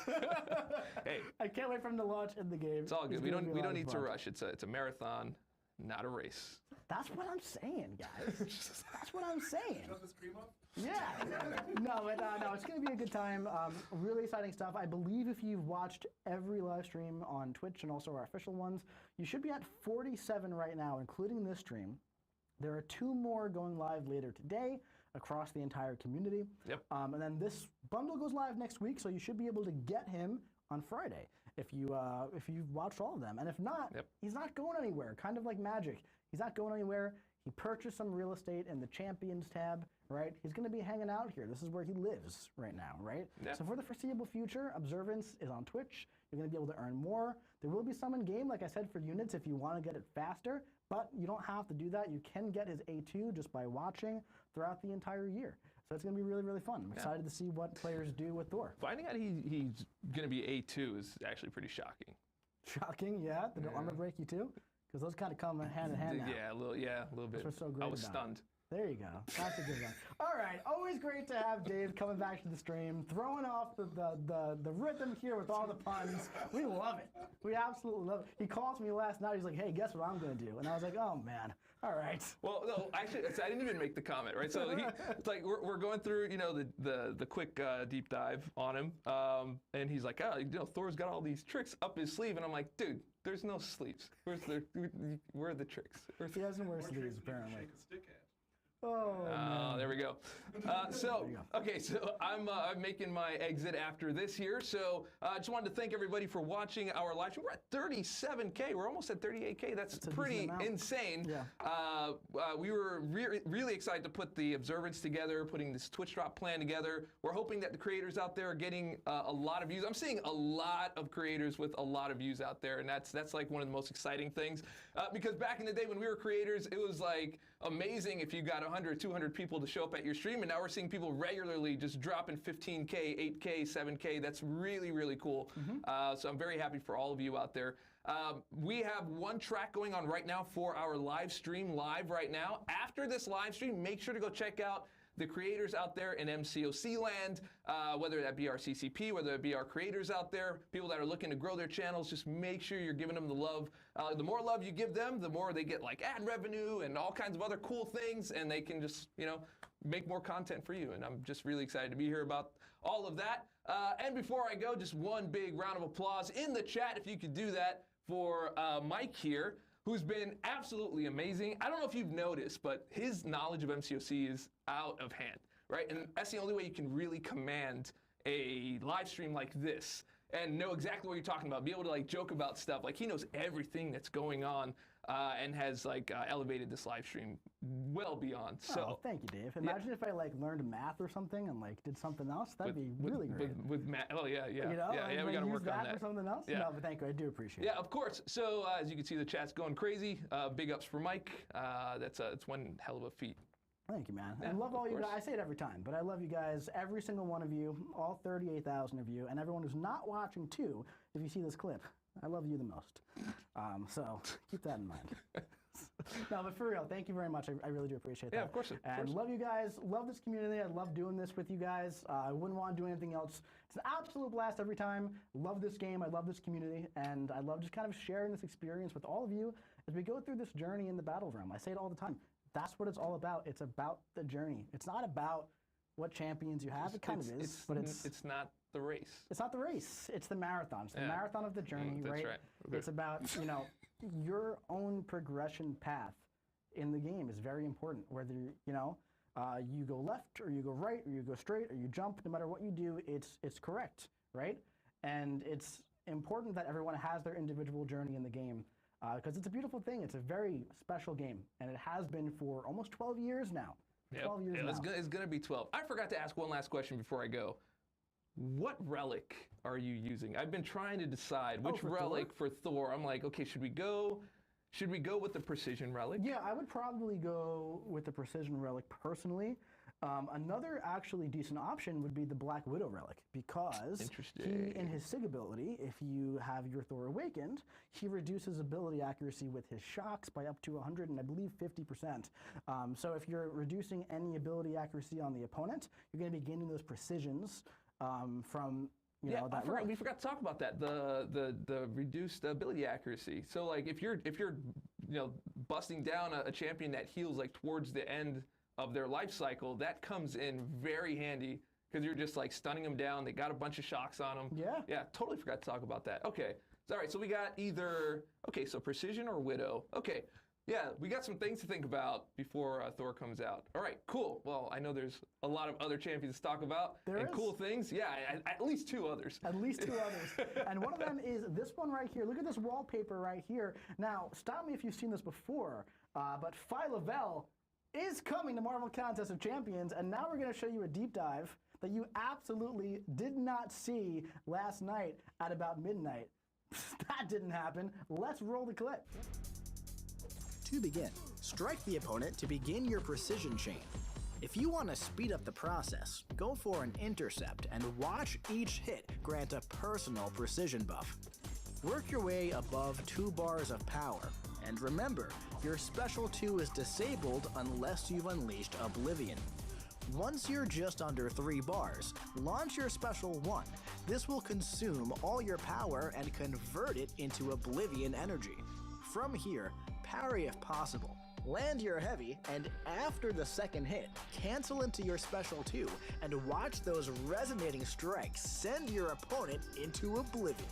Hey, I can't wait for them to launch in the game. it's all good. We don't need to fun. rush. It's a marathon, not a race. That's what I'm saying, guys. That's what I'm saying. Shut the stream up? Yeah. No, it's going to be a good time. Really exciting stuff. I believe if you've watched every live stream on Twitch and also our official ones, you should be at 47 right now, including this stream. There are 2 more going live later today across the entire community. Yep. And then this bundle goes live next week, so you should be able to get him on Friday if you've watched all of them. And if not, he's not going anywhere. Kind of like Magic. He's not going anywhere. He purchased some real estate in the Champions tab, right? He's going to be hanging out here. This is where he lives right now, right? Yeah. So for the foreseeable future, Observance is on Twitch. You're going to be able to earn more. There will be some in game, like I said, for units if you want to get it faster, but you don't have to do that. You can get his A2 just by watching throughout the entire year. So it's going to be really, really fun. I'm excited to see what players do with Thor. Finding out he's going to be A2 is actually pretty shocking. Shocking, yeah? Did the armor break you too? Because those kind of come hand in hand now. Yeah, a little bit. That's what's so great I was about stunned. There you go. That's a good one. All right. Always great to have Dave coming back to the stream, throwing off the rhythm here with all the puns. We love it. We absolutely love it. He called me last night. He's like, hey, guess what I'm going to do? And I was like, oh, man. All right. Well, no, actually, I didn't even make the comment, right? So it's like we're going through, the quick deep dive on him, and he's like, Thor's got all these tricks up his sleeve, and I'm like, dude, there's no sleeves. Where are the tricks? He doesn't wear sleeves, apparently. Shake a stick at. Oh, man. There we go. So I'm making my exit after this here. So I just wanted to thank everybody for watching our live stream. We're at 37K. We're almost at 38K. That's pretty insane. Yeah. We were really excited to put the Observance together, putting this Twitch drop plan together. We're hoping that the creators out there are getting a lot of views. I'm seeing a lot of creators with a lot of views out there, and that's like one of the most exciting things. Because back in the day when we were creators, it was like amazing if you got 100, 200 people to show up at your stream, and now we're seeing people regularly just dropping 15K, 8K, 7K. That's really, really cool. So I'm very happy for all of you out there. We have one track going on right now for our live stream live right now. After this live stream, make sure to go check out the creators out there in MCOC land, whether that be our CCP, whether it be our creators out there, people that are looking to grow their channels, just make sure you're giving them the love. The more love you give them, the more they get like ad revenue and all kinds of other cool things, and they can just, make more content for you. And I'm just really excited to be here about all of that. And before I go, just one big round of applause in the chat, if you could do that, for Mike here, who's been absolutely amazing. I don't know if you've noticed, but his knowledge of MCOC is out of hand, right? And that's the only way you can really command a live stream like this and know exactly what you're talking about, be able to like joke about stuff. Like he knows everything that's going on and has like elevated this live stream well beyond. So Oh, thank you, Dave. Imagine if I like learned math or something and like did something else. That'd be really great. With math. Oh yeah, yeah, You know, yeah. We got to work on that. For something else. Yeah. No, but thank you. I do appreciate it. Yeah, of course. So as you can see, the chat's going crazy. Big ups for Mike. That's one hell of a feat. Thank you, man. Yeah, I love all of you guys. course. I say it every time, but I love you guys, every single one of you, all 38,000 of you, and everyone who's not watching too, if you see this clip. I love you the most. So keep that in mind. No, but for real, thank you very much. I really do appreciate that. Yeah, of course. And love you guys. Love this community. I love doing this with you guys. I wouldn't want to do anything else. It's an absolute blast every time. Love this game. I love this community. And I love just kind of sharing this experience with all of you as we go through this journey in the battle realm. I say it all the time. That's what it's all about. It's about the journey. It's not about what champions you have. It kind of is, but it's not the race. It's not the race. It's the marathon. It's the marathon of the journey, That's right? right. It's about, you know, your own progression path in the game is very important. Whether, you know, you go left or you go right or you go straight or you jump, no matter what you do, it's correct, right? And it's important that everyone has their individual journey in the game because it's a beautiful thing. It's a very special game, and it has been for almost 12 years now. 12 years now. It's going to be 12. I forgot to ask one last question before I go. What relic are you using? I've been trying to decide which relic for Thor. I'm like, okay, should we go with the precision relic? Yeah, I would probably go with the precision relic personally. Another actually decent option would be the Black Widow relic because he, in his Sig ability, if you have your Thor awakened, he reduces ability accuracy with his shocks by up to 100 and I believe 50%. So if you're reducing any ability accuracy on the opponent, you're going to be gaining those precisions from that relic. We forgot to talk about that. The reduced ability accuracy. So like if you're busting down a champion that heals like towards the end of their life cycle, that comes in very handy because you're just like stunning them down. They got a bunch of shocks on them. Yeah, totally forgot to talk about that. Okay, all right, so we got either, so Precision or Widow. Okay, yeah, we got some things to think about before Thor comes out. All right, cool. Well, I know there's a lot of other champions to talk about cool things. Yeah, at least two others. At least two others. And one of them is this one right here. Look at this wallpaper right here. Now, stop me if you've seen this before, but Phyla-Vell is coming to Marvel Contest of Champions, and now we're going to show you a deep dive that you absolutely did not see last night at about midnight. That didn't happen. Let's roll the clip. To begin, strike the opponent to begin your precision chain. If you want to speed up the process, go for an intercept and watch each hit grant a personal precision buff. Work your way above 2 bars of power, and remember, your Special 2 is disabled unless you've unleashed Oblivion. Once you're just under 3 bars, launch your Special 1. This will consume all your power and convert it into Oblivion energy. From here, parry if possible. Land your heavy, and after the second hit, cancel into your Special 2 and watch those resonating strikes send your opponent into Oblivion.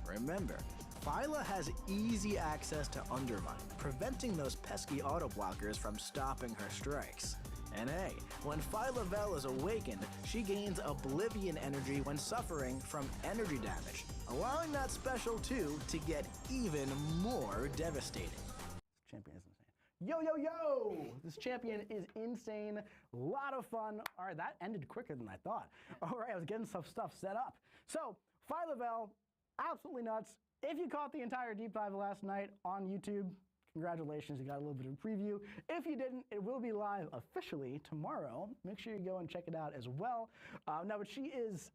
Remember, Phyla has easy access to Undermine, preventing those pesky auto blockers from stopping her strikes. And hey, when Phyla-Vell is awakened, she gains Oblivion energy when suffering from energy damage, allowing that Special 2 to get even more devastating. This champion is insane. Yo, yo, yo! This champion is insane. A lot of fun. All right, that ended quicker than I thought. All right, I was getting some stuff set up. So, Phyla-Vell, absolutely nuts. If you caught the entire deep dive last night on YouTube, congratulations, you got a little bit of a preview. If you didn't, it will be live officially tomorrow. Make sure you go and check it out as well. But she is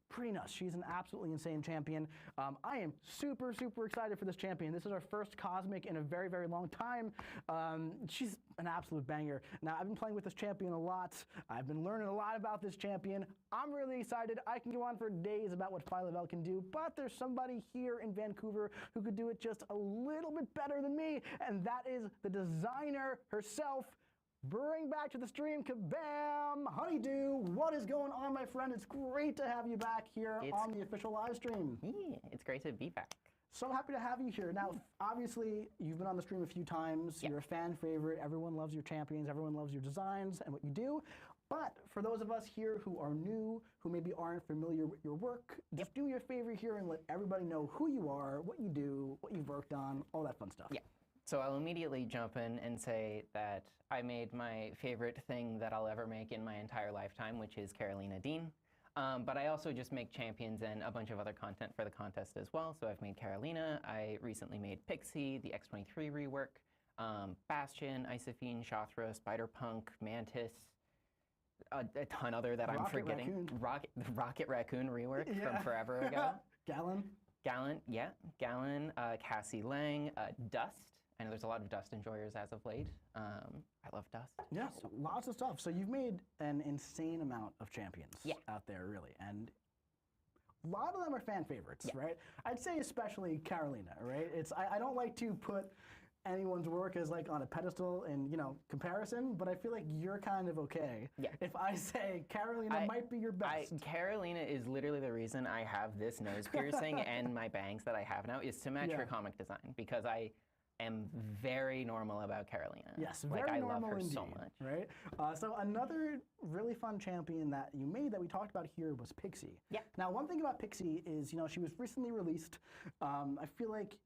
pretty nuts. She's an absolutely insane champion. I am super, super excited for this champion. This is our first Cosmic in a very, very long time. She's an absolute banger. Now, I've been playing with this champion a lot. I've been learning a lot about this champion. I'm really excited. I can go on for days about what Phyla-Vell can do, but there's somebody here in Vancouver who could do it just a little bit better than me, and that is the designer herself. Bring back to the stream, Kabam Honeydew. What is going on, my friend? It's great to have you back here on the official live stream. Yeah, it's great to be back. So happy to have you here. Now, obviously, you've been on the stream a few times. You're a fan favorite. Everyone loves your champions. Everyone loves your designs and what you do. But for those of us here who are new, who maybe aren't familiar with your work, just do me a favor here and let everybody know who you are, what you do, what you've worked on, all that fun stuff. Yeah. So I'll immediately jump in and say that I made my favorite thing that I'll ever make in my entire lifetime, which is Carolina Dean. But I also just make champions and a bunch of other content for the contest as well. So I've made Carolina. I recently made Pixie, the X-23 rework, Bastion, Isophene, Shothra, Spider-Punk, Mantis, a ton other that I'm forgetting. Rocket Raccoon rework from forever ago. Gallon, Cassie Lang, Dust. I know there's a lot of Dust enjoyers as of late. I love Dust. Yeah, lots of stuff. So you've made an insane amount of champions out there, really. And a lot of them are fan favorites, right? I'd say especially Carolina, right? I don't like to put anyone's work as like on a pedestal in, comparison, but I feel like you're kind of okay. If I say Carolina might be your best. Carolina is literally the reason I have this nose piercing and my bangs that I have now is to match her comic design, because I am very normal about Carolina. Yes, very I normal love her indeed, so much. right? So another really fun champion that you made that we talked about here was Pixie. Now, one thing about Pixie is, she was recently released. I feel like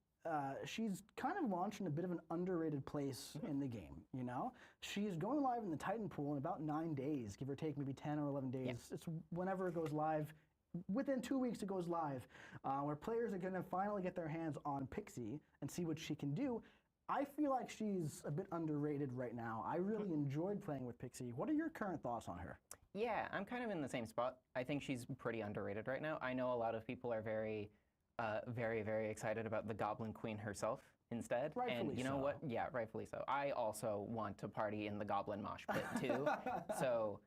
she's kind of launched in a bit of an underrated place in the game, She's going live in the Titan pool in about 9 days, give or take maybe 10 or 11 days. It's whenever it goes live. Within 2 weeks it goes live, where players are going to finally get their hands on Pixie and see what she can do. I feel like she's a bit underrated right now. I really enjoyed playing with Pixie. What are your current thoughts on her? Yeah, I'm kind of in the same spot. I think she's pretty underrated right now. I know a lot of people are very, very excited about the Goblin Queen herself instead. Rightfully and you know what? Yeah, rightfully so. I also want to party in the Goblin mosh pit too. So,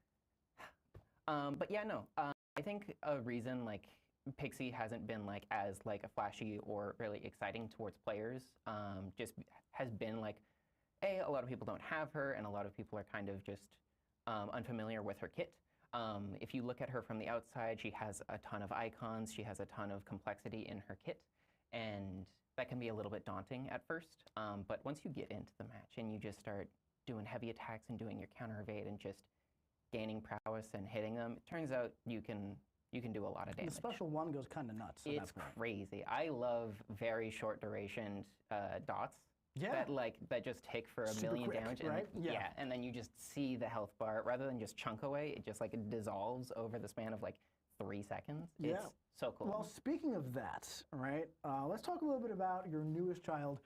but yeah, no. I think a reason like Pixie hasn't been like as like a flashy or really exciting towards players just has been like, a lot of people don't have her, and a lot of people are kind of just unfamiliar with her kit. If you look at her from the outside, she has a ton of icons, she has a ton of complexity in her kit, and that can be a little bit daunting at first. But once you get into the match and you just start doing heavy attacks and doing your counter evade and just gaining prowess and hitting them, it turns out you can do a lot of damage. The special one goes kind of nuts. It's crazy. I love very short duration dots. That just tick for a million damage, right? And then you just see the health bar rather than just chunk away. It just it dissolves over the span of 3 seconds. It's so cool. Well, speaking of that, right? Let's talk a little bit about your newest child,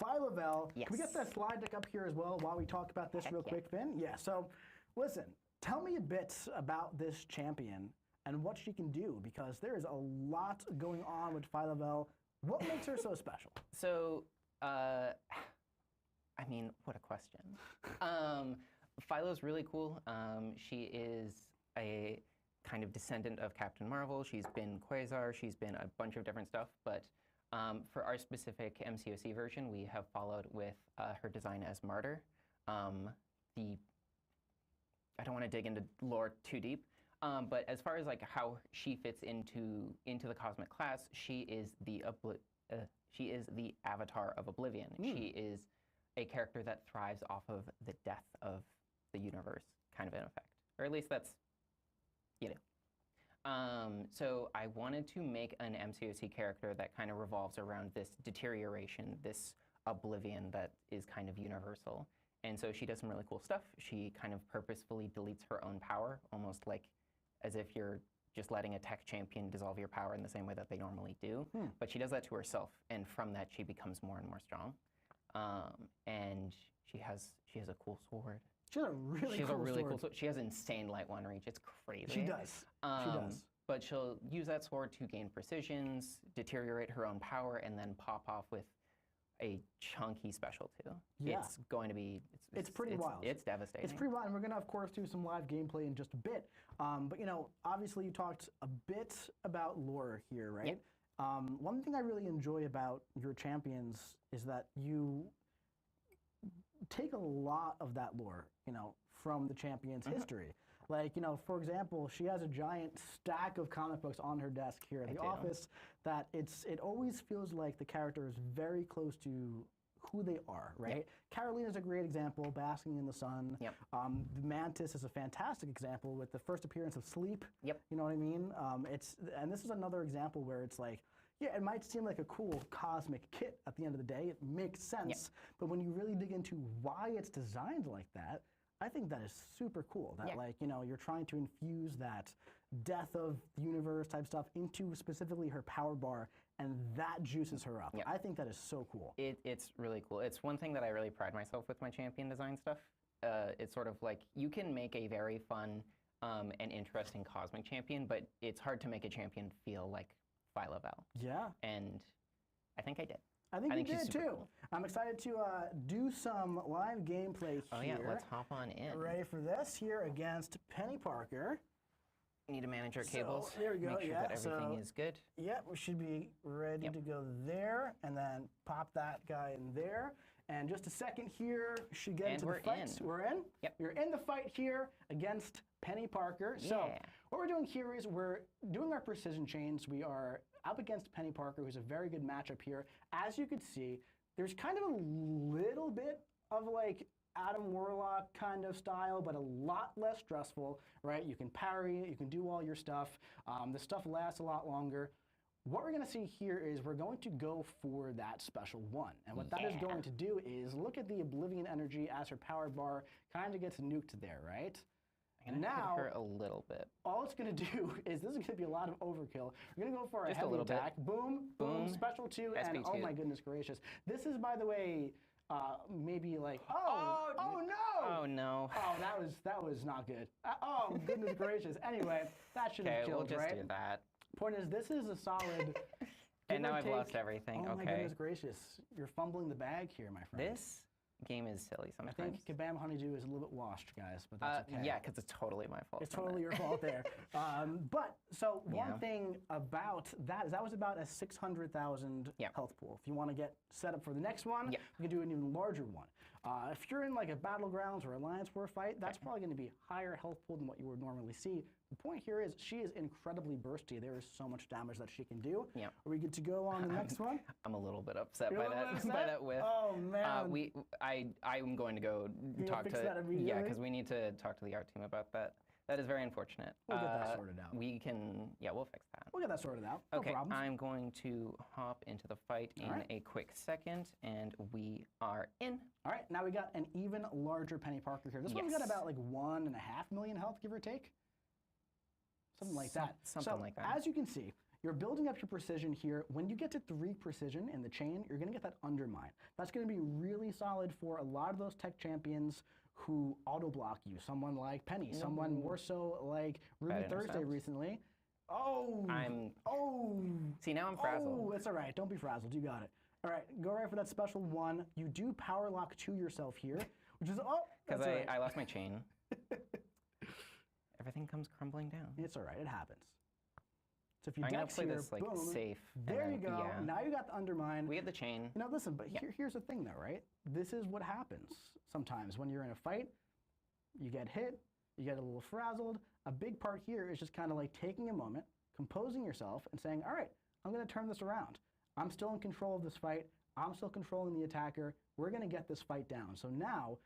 Phyla-Vell. Yes. Can we get that slide deck up here as well while we talk about this real quick, Finn? Yeah. So, listen. Tell me a bit about this champion and what she can do, because there is a lot going on with Phyla-Vell. What makes her so special? So, I mean, what a question. Phyla's really cool. She is a kind of descendant of Captain Marvel. She's been Quasar. She's been a bunch of different stuff. But for our specific MCOC version, we have followed with her design as Martyr. I don't want to dig into lore too deep, but as far as how she fits into the cosmic class, she is the avatar of Oblivion. She is a character that thrives off of the death of the universe, kind of in effect, or at least that's, So I wanted to make an MCOC character that kind of revolves around this deterioration, this Oblivion that is kind of universal. And so she does some really cool stuff. She kind of purposefully deletes her own power, almost like as if you're just letting a tech champion dissolve your power in the same way that they normally do. But she does that to herself, and from that she becomes more and more strong. And she has a cool sword. She has a really cool sword. She has insane light one reach. It's crazy. She does. She does. But she'll use that sword to gain precisions, deteriorate her own power, and then pop off with a chunky special too. It's going to be, it's pretty wild. It's devastating. It's pretty wild, and we're going to, of course, do some live gameplay in just a bit. But, obviously you talked a bit about lore here, right? One thing I really enjoy about your champions is that you take a lot of that lore, from the champion's history. For example, she has a giant stack of comic books on her desk here at the office that it always feels like the character is very close to who they are, right? Carolina's a great example, basking in the sun. The Mantis is a fantastic example with the first appearance of Sleep. You know what I mean? And this is another example where it's like, Yeah, it might seem like a cool cosmic kit at the end of the day. It makes sense. But when you really dig into why it's designed like that, I think that is super cool. That like, you know, you're trying to infuse that death of the universe type stuff into specifically her power bar, and that juices her up. I think that is so cool. It's really cool. It's one thing that I really pride myself with my champion design stuff. It's sort of like, you can make a very fun and interesting cosmic champion, but it's hard to make a champion feel like Phyla-Vel. Yeah. And I think I did. I think you did too. Cool. I'm excited to do some live gameplay here. Oh yeah, let's hop on in. Ready for this here against Penny Parker. Need to manage our cables. There we go. Make sure that everything is good. Yep, we should be ready to go there, and then pop that guy in there. And just a second here, should get into the fight. We're in? Yep. We're in the fight here against Penny Parker. So what we're doing here is we're doing our precision chains. We are up against Penny Parker, who's a very good matchup here. As you can see, there's kind of a little bit of like Adam Warlock kind of style, but a lot less stressful, right? You can parry it, you can do all your stuff. The stuff lasts a lot longer. What we're going to see here is we're going to go for that special one. And what that is going to do is look at the Oblivion energy as her power bar kind of gets nuked there, right? And now, her a little bit. All it's going to do is, this is going to be a lot of overkill. We're going to go for a heavy attack. Boom, boom, special 2, and oh my goodness gracious. This is, by the way, maybe like, oh no! Oh no. Oh, that was not good. Oh goodness gracious. Anyway, that should have killed, we'll just do that. Point is, this is a solid. And now I've lost everything. Oh my goodness gracious. You're fumbling the bag here, my friend. This game is silly sometimes. I think Kabam Honeydew is a little bit washed, guys, but that's okay. Yeah, because it's totally my fault. It's totally your fault there. But, so one thing about that is that was about a 600,000 health pool. If you want to get set up for the next one, we can do an even larger one. If you're in like a Battlegrounds or Alliance War fight, that's probably going to be higher health pool than what you would normally see. The point here is she is incredibly bursty. There is so much damage that she can do. Are we good to go on the next one? I'm a little bit upset by that whiff. Oh man. I'm going to go talk to because we need to talk to the art team about that. That is very unfortunate. We'll get that sorted out. We can, we'll fix that. We'll get that sorted out. Okay, no problems. I'm going to hop into the fight in a quick second, and we are in. All right, now we got an even larger Penny Parker here. This one's got about like 1.5 million health, give or take. Something like that. Something like that. As you can see, you're building up your precision here. When you get to 3 precision in the chain, you're going to get that undermine. That's going to be really solid for a lot of those tech champions who auto-block you. Someone like Penny, someone more so like Ruby Thursday recently. See, now I'm frazzled. Oh, it's all right. Don't be frazzled. You got it. All right, go right for that special 1. You do power lock to yourself here, which is, because I lost my chain. Everything comes crumbling down. It's all right. It happens. So if you I'm gonna play here, this like boom, safe. There you go. Now you got the undermine. We have the chain. You know, listen, but here's the thing, though, right? This is what happens sometimes when you're in a fight. You get hit. You get a little frazzled. A big part here is just kind of like taking a moment, composing yourself, and saying, "All right, I'm going to turn this around. I'm still in control of this fight. I'm still controlling the attacker. We're going to get this fight down." So now,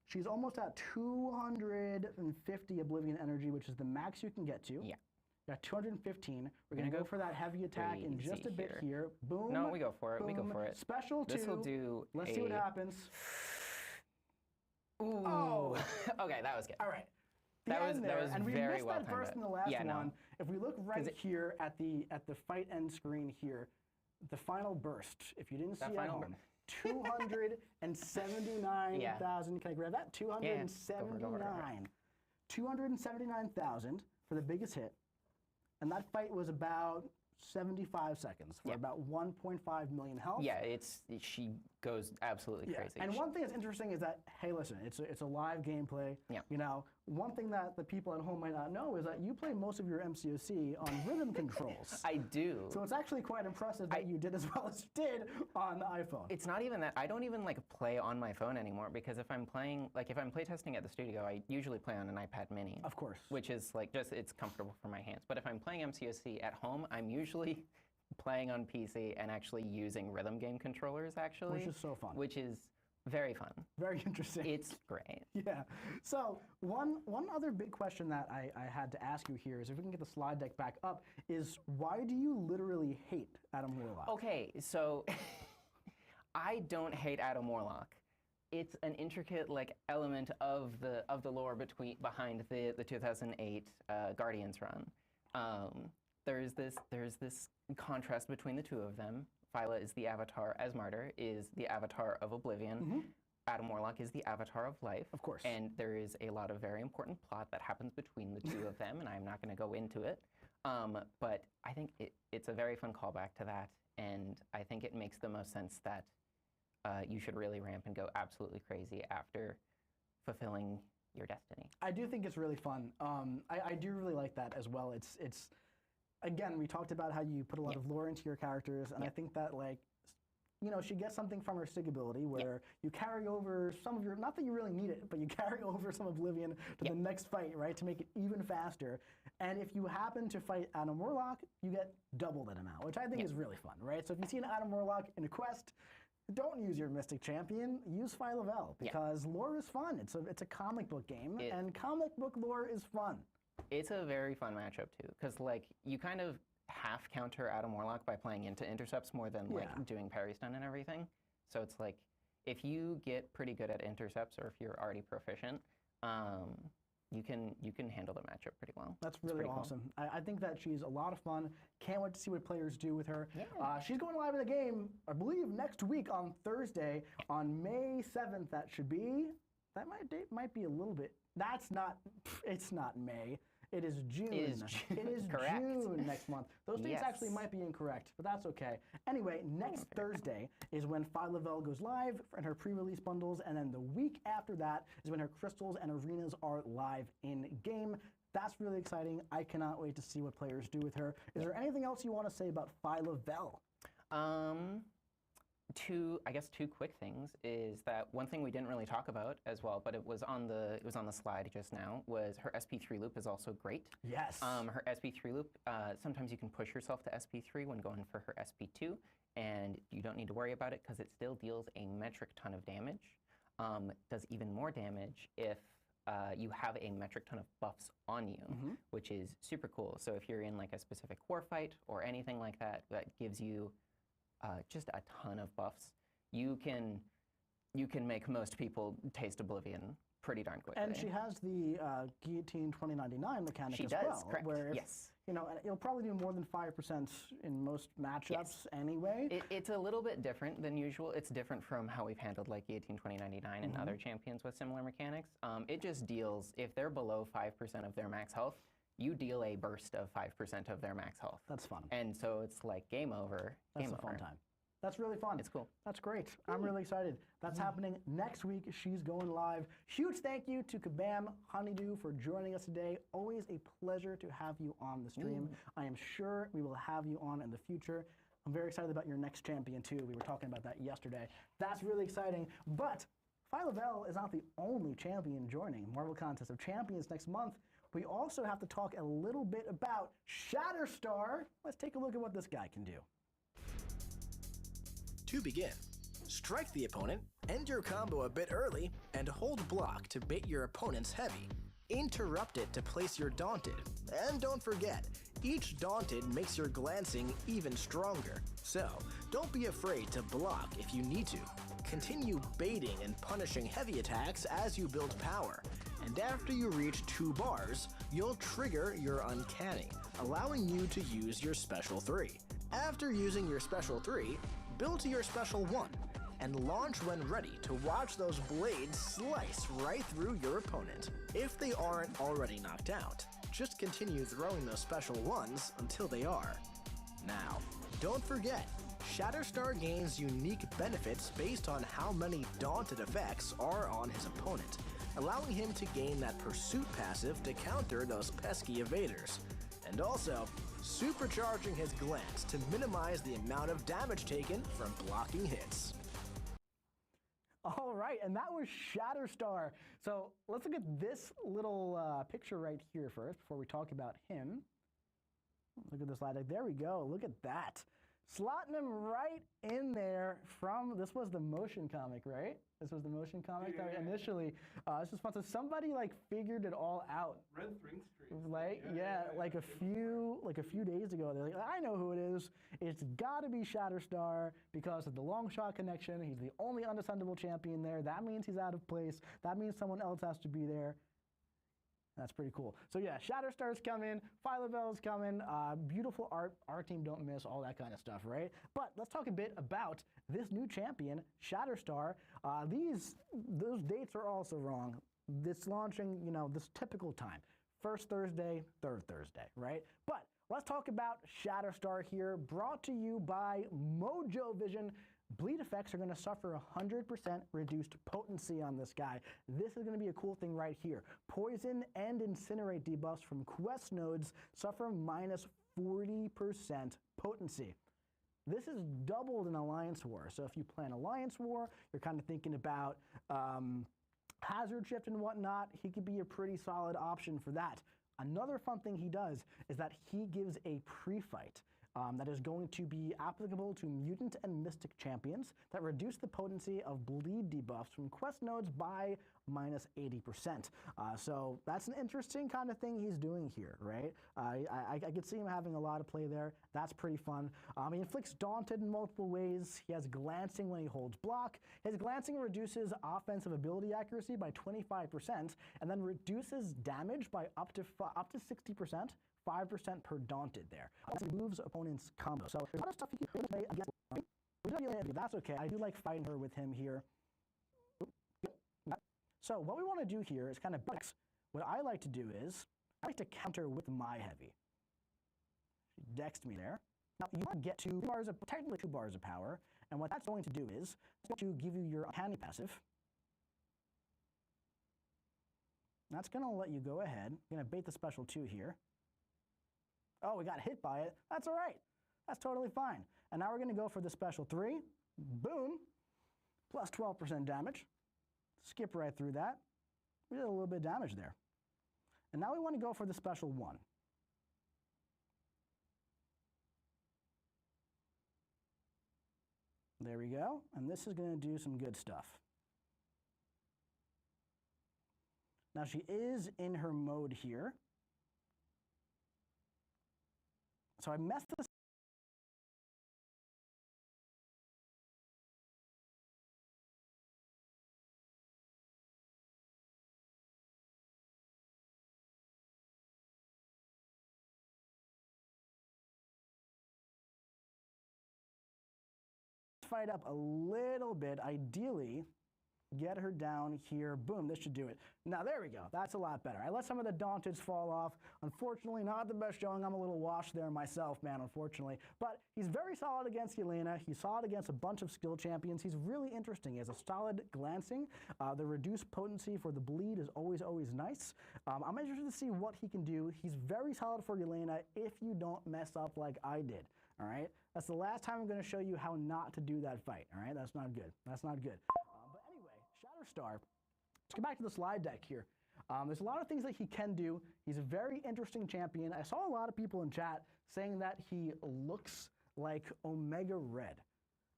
she's almost at 250 Oblivion energy, which is the max you can get to. Yeah. Got 215. We're going to go for that heavy attack in just a bit here. Boom. No, we go for it. Boom. We go for it. Special 2. This will do. Let's see what happens. Ooh. Oh. Okay, that was good. All right. That was and we very missed well that first in the last one. No. If we look right here at the fight end screen here, the final burst. If you didn't see it at home, 279,000. Can I grab that? 279. 279,000 for the biggest hit. And that fight was about 75 seconds for about 1.5 million health. Yeah, she goes absolutely crazy. And one thing that's interesting is that, hey, listen, it's a live gameplay. Yeah. You know, one thing that the people at home might not know is that you play most of your MCOC on rhythm controls. I do. So it's actually quite impressive that you did as well as you did on the iPhone. It's not even that. I don't even like play on my phone anymore because if I'm playing, like if I'm playtesting at the studio, I usually play on an iPad mini. Of course. Which is like it's comfortable for my hands. But if I'm playing MCOC at home, I'm usually playing on PC and actually using rhythm game controllers actually. Which is so fun. Which is Very fun. Very interesting. It's great. Yeah. So one other big question that I had to ask you here is, if we can get the slide deck back up, is why do you literally hate Adam Warlock? Okay, so I don't hate Adam Warlock. It's an intricate element of the lore behind the 2008 Guardians run. There's this contrast between the two of them. Phyla is the avatar, as Martyr is the avatar of Oblivion. Adam Warlock is the avatar of life. Of course. And there is a lot of very important plot that happens between the two of them, and I'm not going to go into it. But I think it's a very fun callback to that, and I think it makes the most sense that you should really ramp and go absolutely crazy after fulfilling your destiny. I do think it's really fun. I do really like that as well. It's again, we talked about how you put a lot of lore into your characters, and I think that she gets something from her Sig ability where you carry over some of your, not that you really need it, but you carry over some Oblivion to the next fight, right, to make it even faster. And if you happen to fight Adam Warlock, you get double that amount, which I think is really fun, right? So if you see an Adam Warlock in a quest, don't use your Mystic Champion, use Phyla because lore is fun. It's a comic book game, and comic book lore is fun. It's a very fun matchup too, because you kind of half counter Adam Warlock by playing into intercepts more than doing parry stun and everything. So it's if you get pretty good at intercepts, or if you're already proficient, you can handle the matchup pretty well. That's really awesome. Cool. I think that she's a lot of fun. Can't wait to see what players do with her. Yeah. She's going live in the game, I believe, next week on Thursday, on May 7th. That should be. That might be a little bit. That's not. It's not May. It is June. It is June next month. Those dates actually might be incorrect, but that's okay. Anyway, next Thursday is when Phyla goes live in her pre-release bundles, and then the week after that is when her crystals and arenas are live in-game. That's really exciting. I cannot wait to see what players do with her. Is there anything else you want to say about Phyla? I guess two quick things is that one thing we didn't really talk about as well, but it was on the slide just now, was her SP3 loop is also great. Yes. Her SP3 loop, sometimes you can push yourself to SP3 when going for her SP2, and you don't need to worry about it because it still deals a metric ton of damage. Does even more damage if you have a metric ton of buffs on you, which is super cool. So if you're in a specific war fight or anything like that, that gives you just a ton of buffs, you can make most people taste Oblivion pretty darn quickly. And she has the Guillotine 2099 mechanic as well. She does, correct. Where yes. And it'll probably do more than 5% in most matchups anyway. It's a little bit different than usual. It's different from how we've handled Guillotine 2099 and other champions with similar mechanics. It just deals, if they're below 5% of their max health, you deal a burst of 5% of their max health. That's fun. And so it's game over. That's a fun time. That's really fun. It's cool. That's great. I'm really excited. That's happening next week. She's going live. Huge thank you to Kabam Honeydew for joining us today. Always a pleasure to have you on the stream. I am sure we will have you on in the future. I'm very excited about your next champion too. We were talking about that yesterday. That's really exciting. But Phyla is not the only champion joining Marvel Contest of Champions next month. We also have to talk a little bit about Shatterstar. Let's take a look at what this guy can do. To begin, strike the opponent, end your combo a bit early, and hold block to bait your opponent's heavy. Interrupt it to place your Daunted. And don't forget, each Daunted makes your glancing even stronger. So, don't be afraid to block if you need to. Continue baiting and punishing heavy attacks as you build power. And after you reach 2 bars, you'll trigger your Uncanny, allowing you to use your Special 3. After using your Special 3, build to your Special 1, and launch when ready to watch those blades slice right through your opponent. If they aren't already knocked out, just continue throwing those Special 1s until they are. Now, don't forget, Shatterstar gains unique benefits based on how many Daunted effects are on his opponent, allowing him to gain that Pursuit passive to counter those pesky evaders, and also supercharging his glance to minimize the amount of damage taken from blocking hits. All right, and that was Shatterstar. So let's look at this little picture right here first before we talk about him. Look at this slide deck. There we go. Look at that. slotting him right in there from, this was the motion comic, right? This was the motion comic that initially, this was fun. So somebody like figured it all out. Red Ring Street. Like, like a few days ago, they're like, I know who it is. It's gotta be Shatterstar because of the long shot connection. He's the only undefendable champion there. That means he's out of place. That means someone else has to be there. That's pretty cool. So yeah, Shatterstar's coming, Phyla-Vel's coming, beautiful art, our team don't miss, all that kind of stuff, right? But let's talk a bit about this new champion, Shatterstar. Those dates are also wrong. This launching, this typical time. First Thursday, third Thursday, right? But let's talk about Shatterstar here, brought to you by Mojo Vision. Bleed effects are going to suffer 100% reduced potency on this guy. This is going to be a cool thing right here. Poison and Incinerate debuffs from quest nodes suffer minus 40% potency. This is doubled in Alliance War. So if you plan Alliance War, you're kind of thinking about Hazard Shift and whatnot, he could be a pretty solid option for that. Another fun thing he does is that he gives a pre-fight. That is going to be applicable to mutant and mystic champions that reduce the potency of bleed debuffs from quest nodes by minus 80%. So that's an interesting kind of thing he's doing here, right? I could see him having a lot of play there. That's pretty fun. He inflicts Daunted in multiple ways. He has Glancing when he holds block. His Glancing reduces offensive ability accuracy by 25% and then reduces damage by up to 60%. 5% per Daunted there. Also moves opponent's combo. So there's a lot of stuff you can play against. That's okay. I do like fighting her with him here. So what we want to do here is kind of Dex. What I like to do is I like to counter with my heavy. She dexed me there. Now you want to get technically 2 bars of power, and what that's going to do is it's going to give you your Uncanny passive. That's going to let you go ahead. I'm going to bait the special 2 here. Oh, we got hit by it. That's all right. That's totally fine. And now we're going to go for the special 3. Boom. Plus 12% damage. Skip right through that. We did a little bit of damage there. And now we want to go for the special 1. There we go. And this is going to do some good stuff. Now she is in her mode here. So I messed this fight up a little bit, ideally. Get her down here. Boom, this should do it. Now, there we go. That's a lot better. I let some of the Daunted fall off. Unfortunately, not the best showing. I'm a little washed there myself, man, unfortunately. But he's very solid against Yelena. He's solid against a bunch of skill champions. He's really interesting. He has a solid Glancing. The reduced potency for the bleed is always nice. I'm interested to see what he can do. He's very solid for Yelena if you don't mess up like I did. All right? That's the last time I'm going to show you how not to do that fight. All right? That's not good. That's not good. Shatterstar, let's get back to the slide deck here. There's a lot of things that he can do. He's a very interesting champion. I saw a lot of people in chat saying that he looks like Omega Red.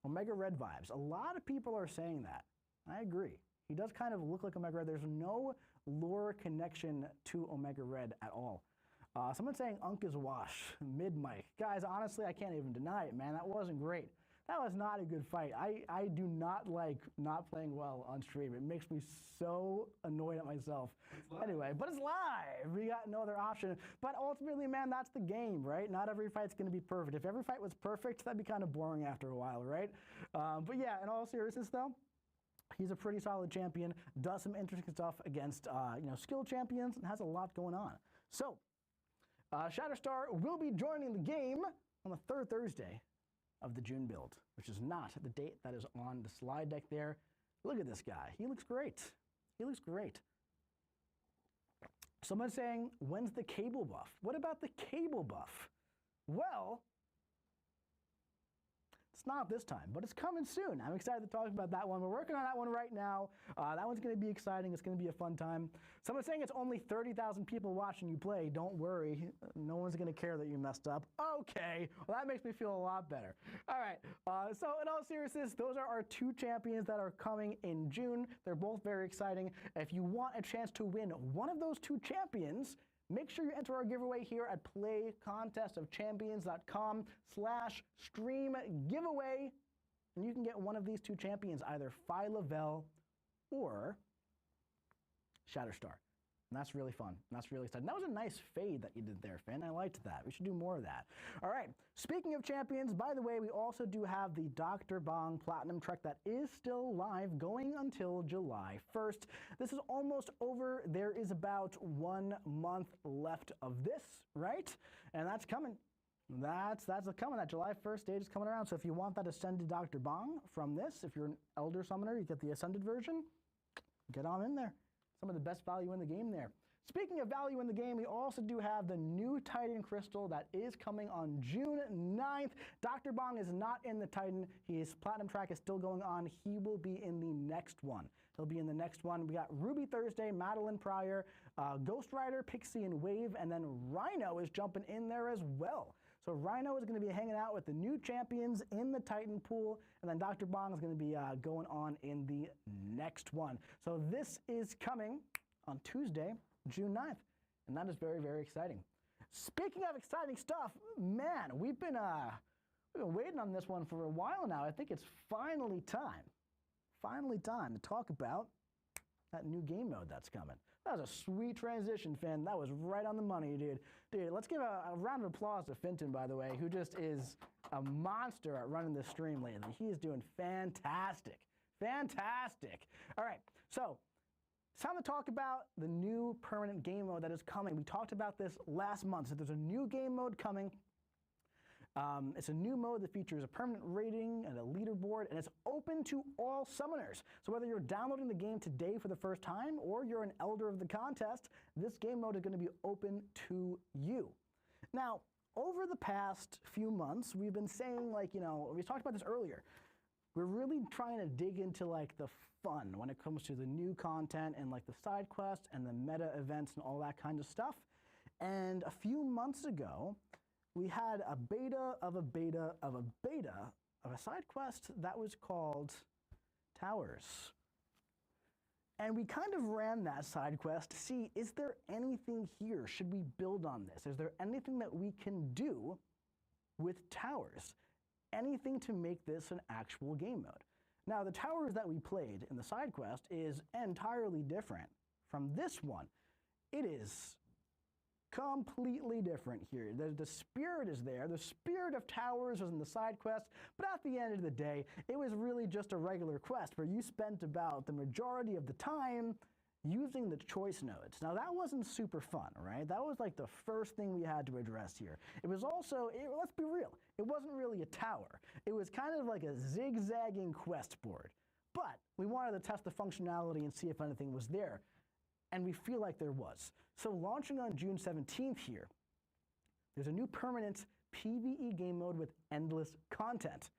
Omega Red vibes. A lot of people are saying that. I agree. He does kind of look like Omega Red. There's no lore connection to Omega Red at all. Someone's saying Unk is wash, mid-mic. Guys, honestly, I can't even deny it, man. That wasn't great. That was not a good fight. I do not like not playing well on stream. It makes me so annoyed at myself. Anyway, but it's live. We got no other option. But ultimately, man, that's the game, right? Not every fight's going to be perfect. If every fight was perfect, that'd be kind of boring after a while, right? But yeah, in all seriousness, though, he's a pretty solid champion. Does some interesting stuff against skill champions and has a lot going on. So, Shatterstar will be joining the game on the third Thursday of the June build, which is not the date that is on the slide deck there. Look at this guy. He looks great. He looks great. Someone's saying, when's the cable buff? What about the cable buff? Well, it's It's not this time, but it's coming soon. I'm excited to talk about that one. We're working on that one right now. That one's going to be exciting. It's going to be a fun time. Someone's saying it's only 30,000 people watching you play. Don't worry. No one's going to care that you messed up. Okay. Well, that makes me feel a lot better. All right. So in all seriousness, those are our two champions that are coming in June. They're both very exciting. If you want a chance to win one of those two champions, make sure you enter our giveaway here at playcontestofchampions.com/stream-giveaway, and you can get one of these two champions, either Phi Lavelle or Shatterstar. And that's really fun. And that's really exciting. That was a nice fade that you did there, Finn. I liked that. We should do more of that. All right. Speaking of champions, by the way, we also do have the Dr. Bong Platinum Trek that is still live going until July 1st. This is almost over. There is about 1 month left of this, right? And that's coming. That's coming. That July 1st date is coming around. So if you want that Ascended Dr. Bong from this, if you're an Elder Summoner, you get the Ascended version, get on in there. Some of the best value in the game there. Speaking of value in the game, we also do have the new Titan Crystal that is coming on June 9th. Dr. Bong is not in the Titan. His Platinum track is still going on. He will be in the next one. He'll be in the next one. We got Ruby Thursday, Madeline Pryor, Ghost Rider, Pixie, and Wave, and then Rhino is jumping in there as well. So Rhino is going to be hanging out with the new champions in the Titan pool, and then Dr. Bong is going to be going on in the next one. So this is coming on Tuesday, June 9th, and that is very, very exciting. Speaking of exciting stuff, man, we've been waiting on this one for a while now. I think it's finally time to talk about that new game mode that's coming. That was a sweet transition, Finn. That was right on the money, dude. Dude, let's give a round of applause to Finton, by the way, who just is a monster at running this stream lately. He is doing fantastic. Fantastic. All right, so it's time to talk about the new permanent game mode that is coming. We talked about this last month. So there's a new game mode coming. It's a new mode that features a permanent rating and a leaderboard, and it's open to all summoners. So whether you're downloading the game today for the first time or you're an elder of the contest, this game mode is going to be open to you. Now, over the past few months, we've been saying, like, you know, we talked about this earlier. We're really trying to dig into, like, the fun when it comes to the new content and, like, the side quests and the meta events and all that kind of stuff. And a few months ago, we had a beta of a beta of a beta of a side quest that was called Towers. And we kind of ran that side quest to see, is there anything here? Should we build on this? Is there anything that we can do with Towers? Anything to make this an actual game mode? Now, the Towers that we played in the side quest is entirely different from this one. It is completely different here. The spirit is there. The spirit of Towers was in the side quest, but at the end of the day, it was really just a regular quest where you spent about the majority of the time using the choice nodes. Now, that wasn't super fun, right? That was like the first thing we had to address here. It was also, let's be real, it wasn't really a tower. It was kind of like a zigzagging quest board. But we wanted to test the functionality and see if anything was there. And we feel like there was. So launching on June 17th here, there's a new permanent PvE game mode with endless content.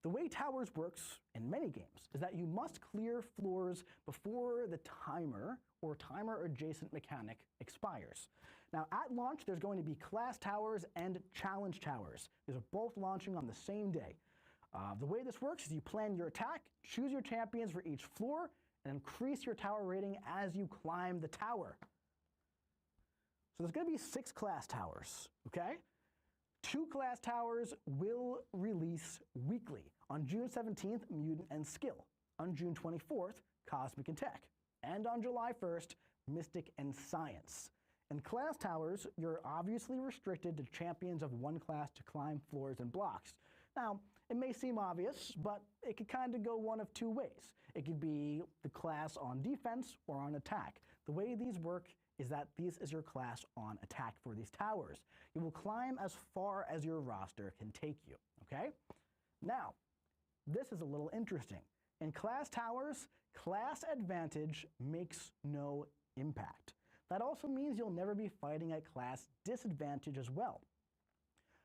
The way Towers works in many games is that you must clear floors before the timer or timer adjacent mechanic expires. Now at launch, there's going to be class towers and challenge towers. These are both launching on the same day. The way this works is you plan your attack, choose your champions for each floor, and increase your tower rating as you climb the tower. So there's going to be 6 class towers, okay? 2 class towers will release weekly. On June 17th, Mutant and Skill. On June 24th, Cosmic and Tech. And on July 1st, Mystic and Science. In class towers, you're obviously restricted to champions of one class to climb floors and blocks. Now, it may seem obvious, but it could kind of go one of 2 ways. It could be the class on defense or on attack. The way these work is that this is your class on attack for these towers. You will climb as far as your roster can take you, okay? Now, this is a little interesting. In class towers, class advantage makes no impact. That also means you'll never be fighting at class disadvantage as well.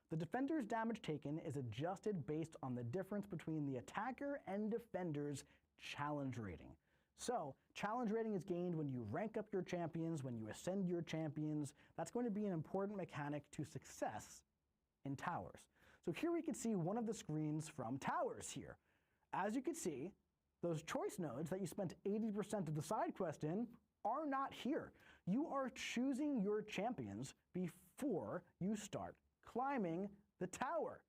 The defender's damage taken is adjusted based on the difference between the attacker and defender's challenge rating. So, challenge rating is gained when you rank up your champions, when you ascend your champions. That's going to be an important mechanic to success in towers. So here we can see one of the screens from towers here. As you can see, those choice nodes that you spent 80% of the side quest in are not here. You are choosing your champions before you start climbing the tower.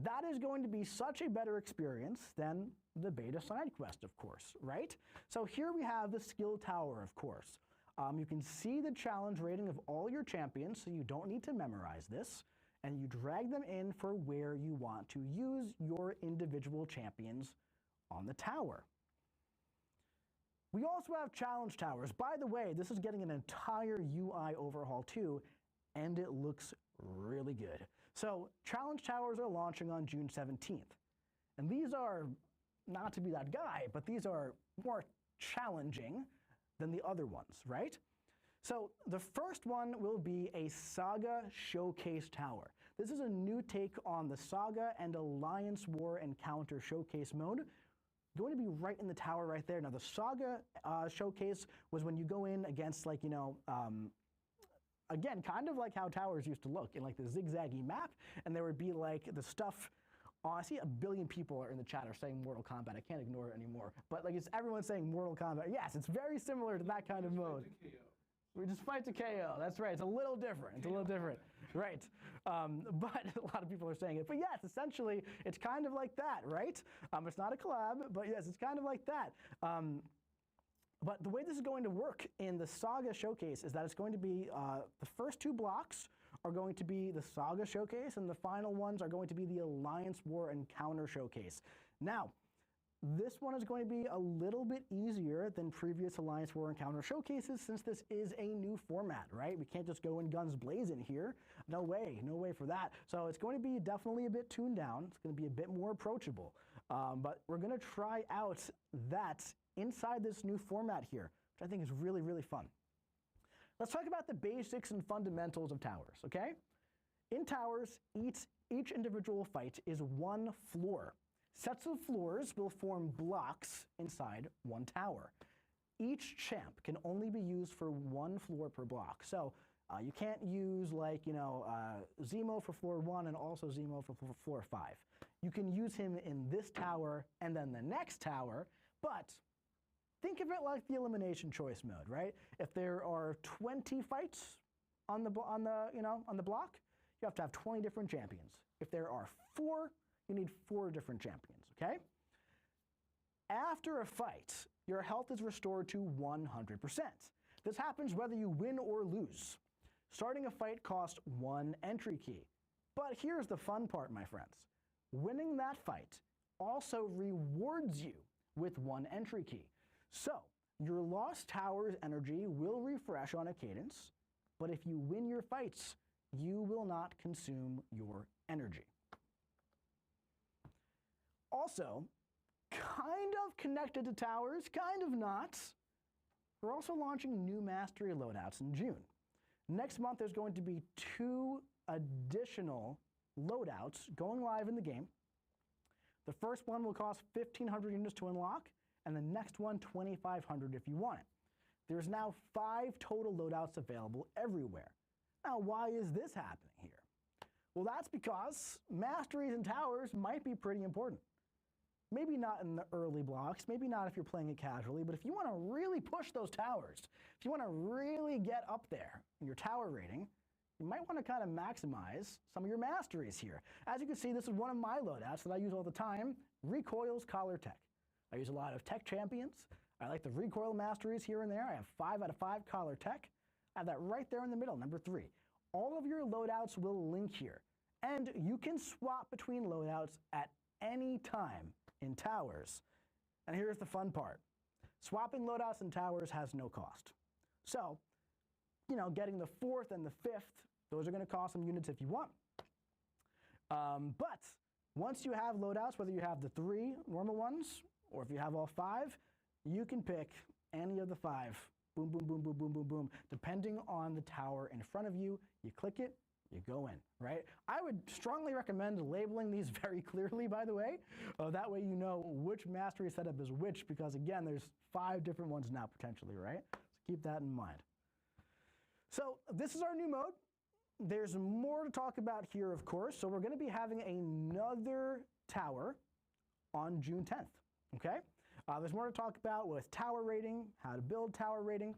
That is going to be such a better experience than the beta side quest, of course, right? So here we have the skill tower, of course. You can see the challenge rating of all your champions, so you don't need to memorize this, and you drag them in for where you want to use your individual champions on the tower. We also have challenge towers. By the way, this is getting an entire UI overhaul too, and it looks really good. So challenge towers are launching on June 17th. And these are, not to be that guy, but these are more challenging than the other ones, right? So the first one will be a Saga Showcase Tower. This is a new take on the Saga and Alliance War Encounter Showcase mode. Going to be right in the tower right there. Now the Saga Showcase was when you go in against, like, you know, again, kind of like how towers used to look in like the zigzaggy map, and there would be like the stuff. I see 1 billion people are in the chat are saying Mortal Kombat. I can't ignore it anymore. But like, it's everyone saying Mortal Kombat. Yes, it's very similar to that kind of mode. We just fight to KO. That's right. It's a little different. It's a little different. Right. But a lot of people are saying it. But yes, essentially, it's kind of like that, right? It's not a collab, but yes, it's kind of like that. But the way this is going to work in the Saga Showcase is that it's going to be the first 2 blocks are going to be the Saga Showcase, and the final ones are going to be the Alliance War Encounter Showcase. Now, this one is going to be a little bit easier than previous Alliance War Encounter Showcases, since this is a new format, right? We can't just go in guns blazing here. No way for that. So it's going to be definitely a bit tuned down. It's going to be a bit more approachable. But we're going to try out that inside this new format here, which I think is really, really fun. Let's talk about the basics and fundamentals of towers, okay? In towers, each individual fight is 1 floor. Sets of floors will form blocks inside 1 tower. Each champ can only be used for 1 floor per block. So you can't use, like, you know, Zemo for floor 1 and also Zemo for floor 5. You can use him in this tower and then the next tower, but think of it like the elimination choice mode, right? If there are 20 fights on the block, you have to have 20 different champions. If there are 4, you need 4 different champions, okay? After a fight, your health is restored to 100%. This happens whether you win or lose. Starting a fight costs 1 entry key. But here's the fun part, my friends. Winning that fight also rewards you with 1 entry key. So, your lost tower's energy will refresh on a cadence, but if you win your fights, you will not consume your energy. Also, kind of connected to towers, kind of not, we're also launching new mastery loadouts in June. Next month, there's going to be 2 additional loadouts going live in the game. The first one will cost 1,500 units to unlock, and the next one 2,500 if you want it. There's now 5 total loadouts available everywhere. Now, why is this happening here? Well, that's because masteries and towers might be pretty important. Maybe not in the early blocks, maybe not if you're playing it casually, but if you want to really push those towers, if you want to really get up there in your tower rating, you might want to kind of maximize some of your masteries here. As you can see, this is one of my loadouts that I use all the time, Recoil's Collar Tech. I use a lot of tech champions. I like the recoil masteries here and there. I have 5 out of 5 Collar Tech. I have that right there in the middle, number 3. All of your loadouts will link here. And you can swap between loadouts at any time in towers. And here's the fun part. Swapping loadouts in towers has no cost. So, you know, getting the 4th and the 5th, those are going to cost some units if you want. But once you have loadouts, whether you have the 3 normal ones, or if you have all 5, you can pick any of the 5. Boom, boom, boom, boom, boom, boom, boom. Depending on the tower in front of you, you click it, you go in, right? I would strongly recommend labeling these very clearly, by the way. That way you know which mastery setup is which, because again, there's 5 different ones now potentially, right? So keep that in mind. So this is our new mode. There's more to talk about here, of course. So we're going to be having another tower on June 10th, okay? There's more to talk about with tower rating, how to build tower rating,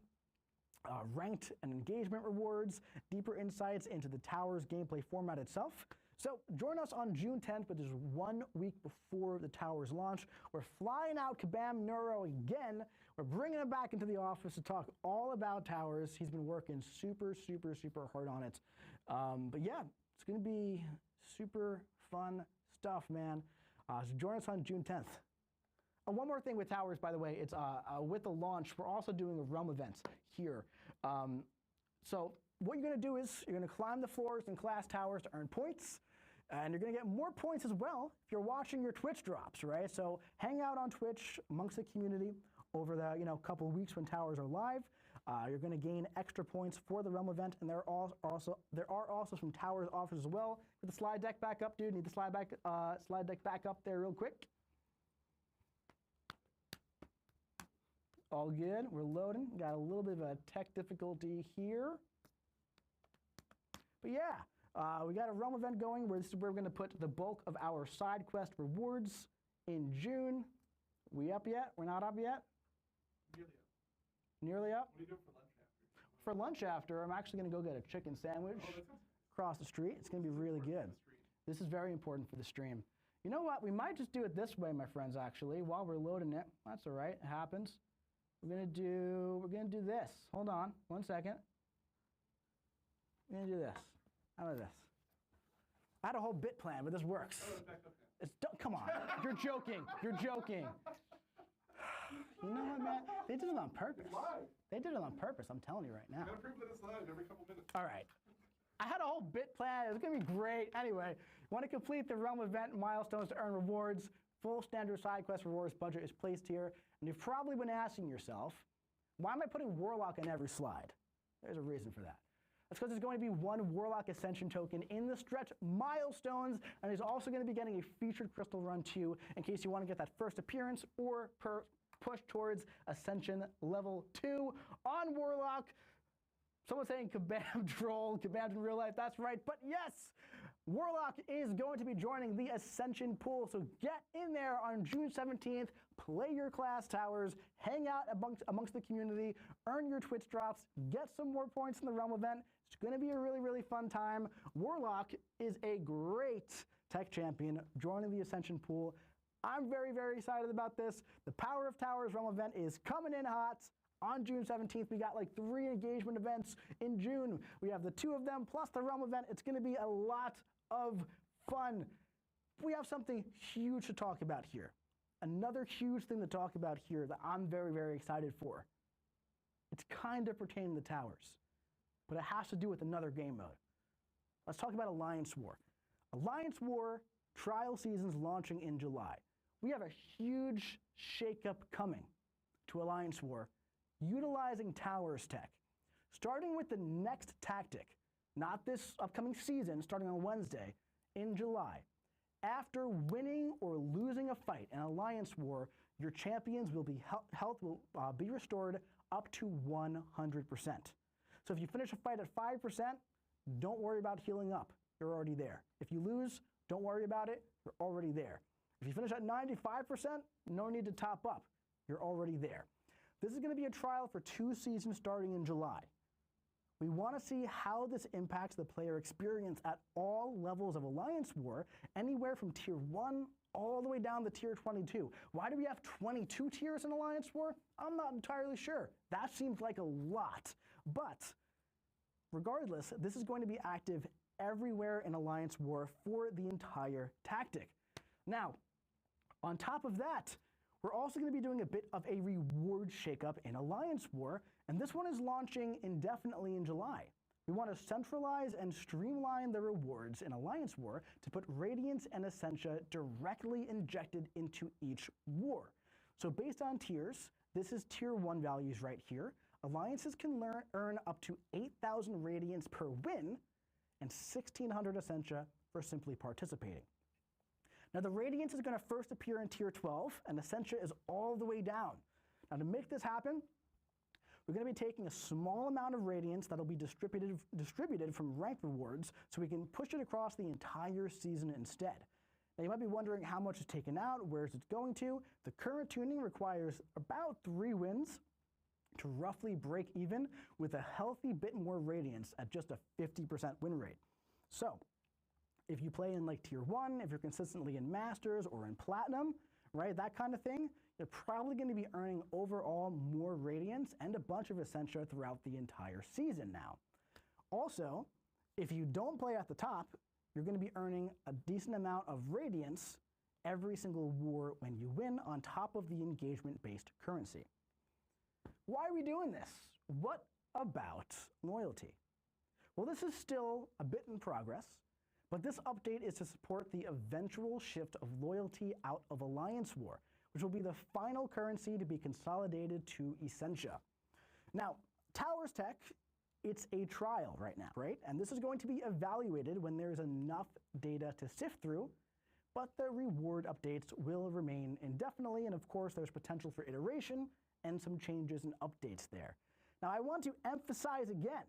ranked and engagement rewards, deeper insights into the tower's gameplay format itself. So join us on June 10th, but there's 1 week before the tower's launch. We're flying out Kabam Neuro again. We're bringing him back into the office to talk all about towers. He's been working super, super, super hard on it. But yeah, it's going to be super fun stuff, man. So join us on June 10th. One more thing with towers, by the way, it's with the launch, we're also doing a realm event here. So what you're going to do is you're going to climb the floors in class towers to earn points, and you're going to get more points as well if you're watching your Twitch drops, right? So hang out on Twitch amongst the community over the couple of weeks when towers are live. You're going to gain extra points for the realm event, and there are also some towers offers as well. Get the slide deck back up, dude. Need the slide deck back up there real quick. All good. We're loading. Got a little bit of a tech difficulty here. But yeah, we got a realm event going where this is where we're going to put the bulk of our side quest rewards in June. We up yet? We're not up yet? Nearly up. What are you doing for lunch after? For lunch after, I'm actually going to go get a chicken sandwich across the street. It's going to be really good. This is very important for the stream. You know what? We might just do it this way, my friends, actually, while we're loading it. That's all right. It happens. We're gonna do this. Hold on, 1 second. We're gonna do this. How about this? I had a whole bit plan, but this works. Come on, you're joking. You're joking. You know what, man? They did it on purpose. They did it on purpose. I'm telling you right now. You gotta prove that it's live every couple minutes. All right. I had a whole bit plan. It was gonna be great. Anyway, want to complete the realm event milestones to earn rewards. Full standard side quest rewards budget is placed here. And you've probably been asking yourself, why am I putting Warlock on every slide? There's a reason for that. That's because there's going to be 1 Warlock Ascension token in the stretch milestones, and he's also going to be getting a featured crystal run too, in case you want to get that first appearance or push towards Ascension level 2 on Warlock. Someone's saying Kabam troll, Kabam in real life. That's right, but yes! Warlock is going to be joining the Ascension pool, so get in there on June 17th, play your class towers, hang out amongst the community, earn your Twitch drops, get some more points in the realm event. It's going to be a really, really fun time. Warlock is a great tech champion joining the Ascension pool. I'm very, very excited about this. The Power of Towers realm event is coming in hot. On June 17th, we got like 3 engagement events in June. We have the 2 of them plus the realm event. It's going to be a lot of fun. We have something huge to talk about here. Another huge thing to talk about here that I'm very, very excited for. It's kind of pertaining to towers, but it has to do with another game mode. Let's talk about Alliance War. Alliance War trial season's launching in July. We have a huge shakeup coming to Alliance War utilizing towers tech. Starting with the next tactic, not this upcoming season, starting on Wednesday in July. After winning or losing a fight in Alliance War, your champions will be health will be restored up to 100%. So if you finish a fight at 5%, don't worry about healing up. You're already there. If you lose, don't worry about it. You're already there. If you finish at 95%, no need to top up. You're already there. This is going to be a trial for 2 seasons starting in July. We want to see how this impacts the player experience at all levels of Alliance War, anywhere from Tier 1 all the way down to Tier 22. Why do we have 22 tiers in Alliance War? I'm not entirely sure. That seems like a lot. But regardless, this is going to be active everywhere in Alliance War for the entire tactic. Now, on top of that, we're also going to be doing a bit of a reward shakeup in Alliance War, and this one is launching indefinitely in July. We want to centralize and streamline the rewards in Alliance War to put Radiance and Essentia directly injected into each war. So based on tiers, this is Tier 1 values right here. Alliances can earn up to 8,000 Radiance per win and 1,600 Essentia for simply participating. Now the Radiance is going to first appear in Tier 12, and Essentia is all the way down. Now to make this happen, we're going to be taking a small amount of Radiance that'll be distributed from ranked rewards so we can push it across the entire season instead. Now you might be wondering how much is taken out, where is it going to? The current tuning requires about 3 wins to roughly break even with a healthy bit more Radiance at just a 50% win rate. So if you play in like Tier 1, if you're consistently in Masters or in Platinum, right, that kind of thing, you're probably going to be earning overall more Radiance and a bunch of Essentia throughout the entire season now. Also, if you don't play at the top, you're going to be earning a decent amount of Radiance every single war when you win on top of the engagement-based currency. Why are we doing this? What about loyalty? Well, this is still a bit in progress, but this update is to support the eventual shift of loyalty out of Alliance War, which will be the final currency to be consolidated to Essentia. Now, Towers Tech, it's a trial right now, right? And this is going to be evaluated when there's enough data to sift through, but the reward updates will remain indefinitely, and of course there's potential for iteration and some changes and updates there. Now I want to emphasize again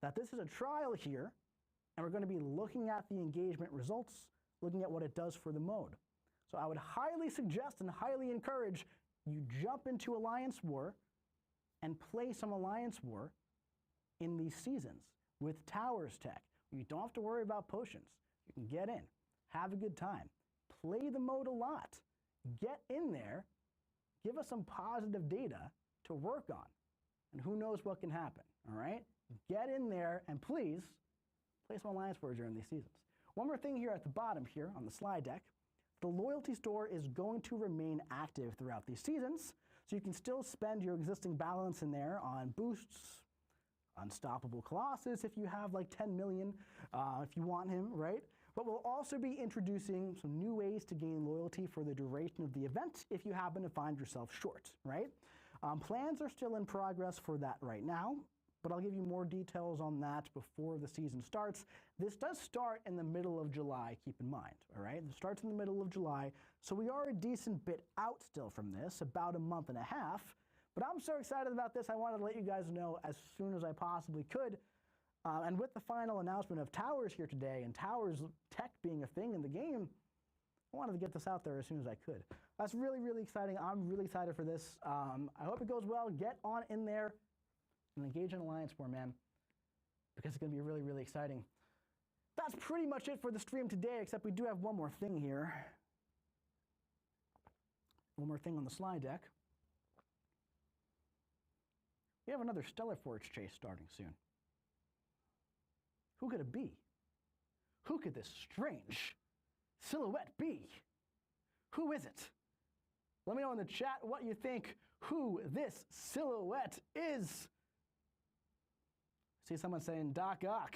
that this is a trial here, and we're going to be looking at the engagement results, looking at what it does for the mode. So I would highly suggest and highly encourage you jump into Alliance War and play some Alliance War in these seasons with Towers Tech. You don't have to worry about potions. You can get in, have a good time, play the mode a lot, get in there, give us some positive data to work on, and who knows what can happen, all right? Get in there and please play some Alliance War during these seasons. One more thing here at the bottom here on the slide deck. The loyalty store is going to remain active throughout these seasons, so you can still spend your existing balance in there on boosts, Unstoppable Colossus if you have like 10 million, if you want him, right? But we'll also be introducing some new ways to gain loyalty for the duration of the event if you happen to find yourself short, right? Plans are still in progress for that right now, but I'll give you more details on that before the season starts. This does start in the middle of July, keep in mind, all right? It starts in the middle of July, so we are a decent bit out still from this, about a month and a half, but I'm so excited about this, I wanted to let you guys know as soon as I possibly could. And with the final announcement of Towers here today, and Towers Tech being a thing in the game, I wanted to get this out there as soon as I could. That's really, really exciting. I'm really excited for this. I hope it goes well. Get on in there and engage in Alliance War, man, because it's going to be really, really exciting. That's pretty much it for the stream today, except we do have one more thing here. One more thing on the slide deck. We have another Stellar Forge chase starting soon. Who could it be? Who could this strange silhouette be? Who is it? Let me know in the chat what you think who this silhouette is. See someone saying Doc Ock.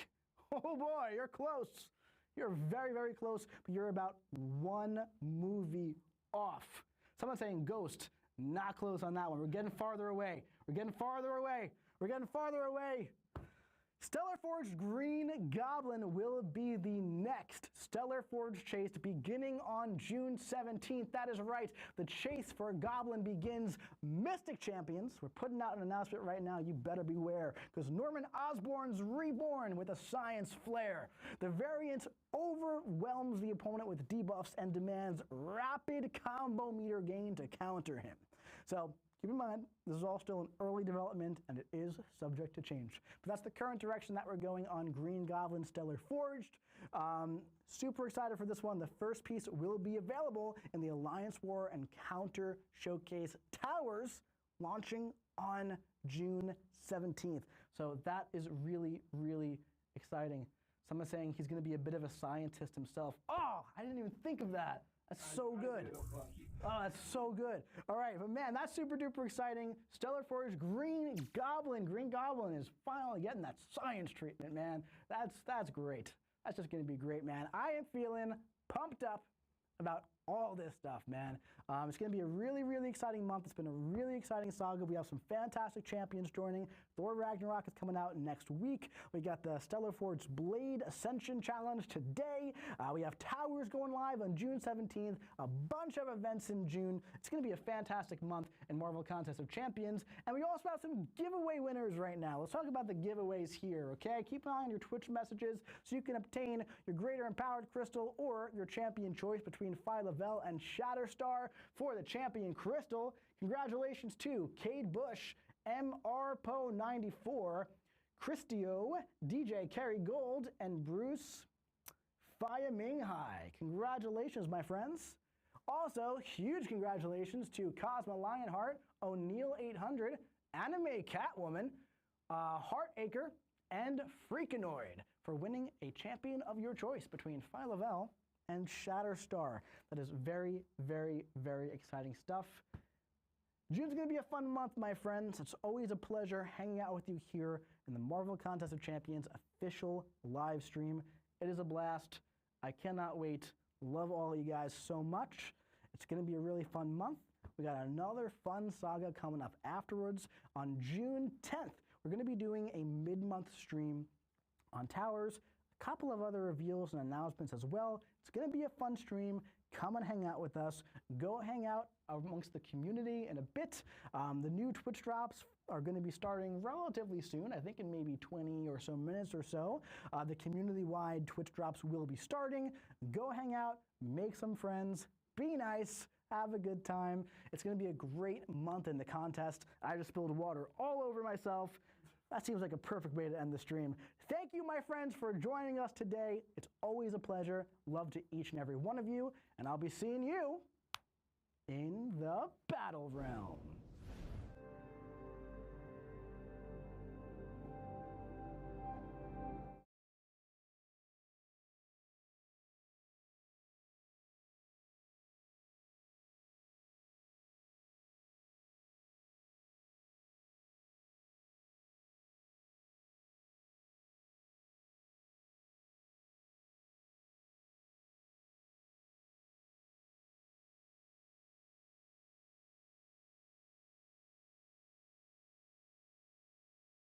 Oh boy, you're close. You're very, very close, but you're about one movie off. Someone saying Ghost. Not close on that one. We're getting farther away. We're getting farther away. We're getting farther away. Stellar Forge Green Goblin will be the next Stellar Forge chase beginning on June 17th. That is right. The chase for Goblin begins. Mystic Champions, we're putting out an announcement right now. You better beware, because Norman Osborn's reborn with a science flair. The variant overwhelms the opponent with debuffs and demands rapid combo meter gain to counter him. So keep in mind, this is all still in early development, and it is subject to change. But that's the current direction that we're going on Green Goblin Stellar Forged. Super excited for this one. The first piece will be available in the Alliance War and Counter Showcase Towers, launching on June 17th. So that is really, really exciting. Someone's saying he's going to be a bit of a scientist himself. Oh, I didn't even think of that. That's so good. Oh, that's so good. All right, but man, that's super duper exciting. Stellar Forge Green Goblin. Green Goblin is finally getting that science treatment, man. That's great. That's just going to be great, man. I am feeling pumped up about all this stuff, man. It's going to be a really, really exciting month. It's been a really exciting saga. We have some fantastic champions joining. Thor Ragnarok is coming out next week. We got the Stellar Forge Blade Ascension Challenge today. We have Towers going live on June 17th. A bunch of events in June. It's going to be a fantastic month in Marvel Contest of Champions. And we also have some giveaway winners right now. Let's talk about the giveaways here, okay? Keep an eye on your Twitch messages so you can obtain your Greater Empowered Crystal or your champion choice between Phyla-Vell and Shatterstar for the champion crystal. Congratulations to Cade Bush, MRPO94, Christio, DJ Kerry Gold, and Bruce Fiaminghai. Congratulations, my friends. Also, huge congratulations to Cosmo Lionheart, O'Neill 800, Anime Catwoman, Heartacre, and Freakinoid for winning a champion of your choice between Phyla-Vell and Shatterstar. That is very, very, very exciting stuff. June's going to be a fun month, my friends. It's always a pleasure hanging out with you here in the Marvel Contest of Champions official live stream. It is a blast. I cannot wait. Love all of you guys so much. It's going to be a really fun month. We got another fun saga coming up afterwards. On June 10th, we're going to be doing a mid-month stream on Towers, a couple of other reveals and announcements as well. It's going to be a fun stream. Come and hang out with us. Go hang out amongst the community in a bit. The new Twitch drops are going to be starting relatively soon, I think in maybe 20 or so minutes or so. The community-wide Twitch drops will be starting. Go hang out, make some friends, be nice, have a good time. It's going to be a great month in the contest. I just spilled water all over myself. That seems like a perfect way to end the stream. Thank you, my friends, for joining us today. It's always a pleasure. Love to each and every one of you, and I'll be seeing you in the battle realm.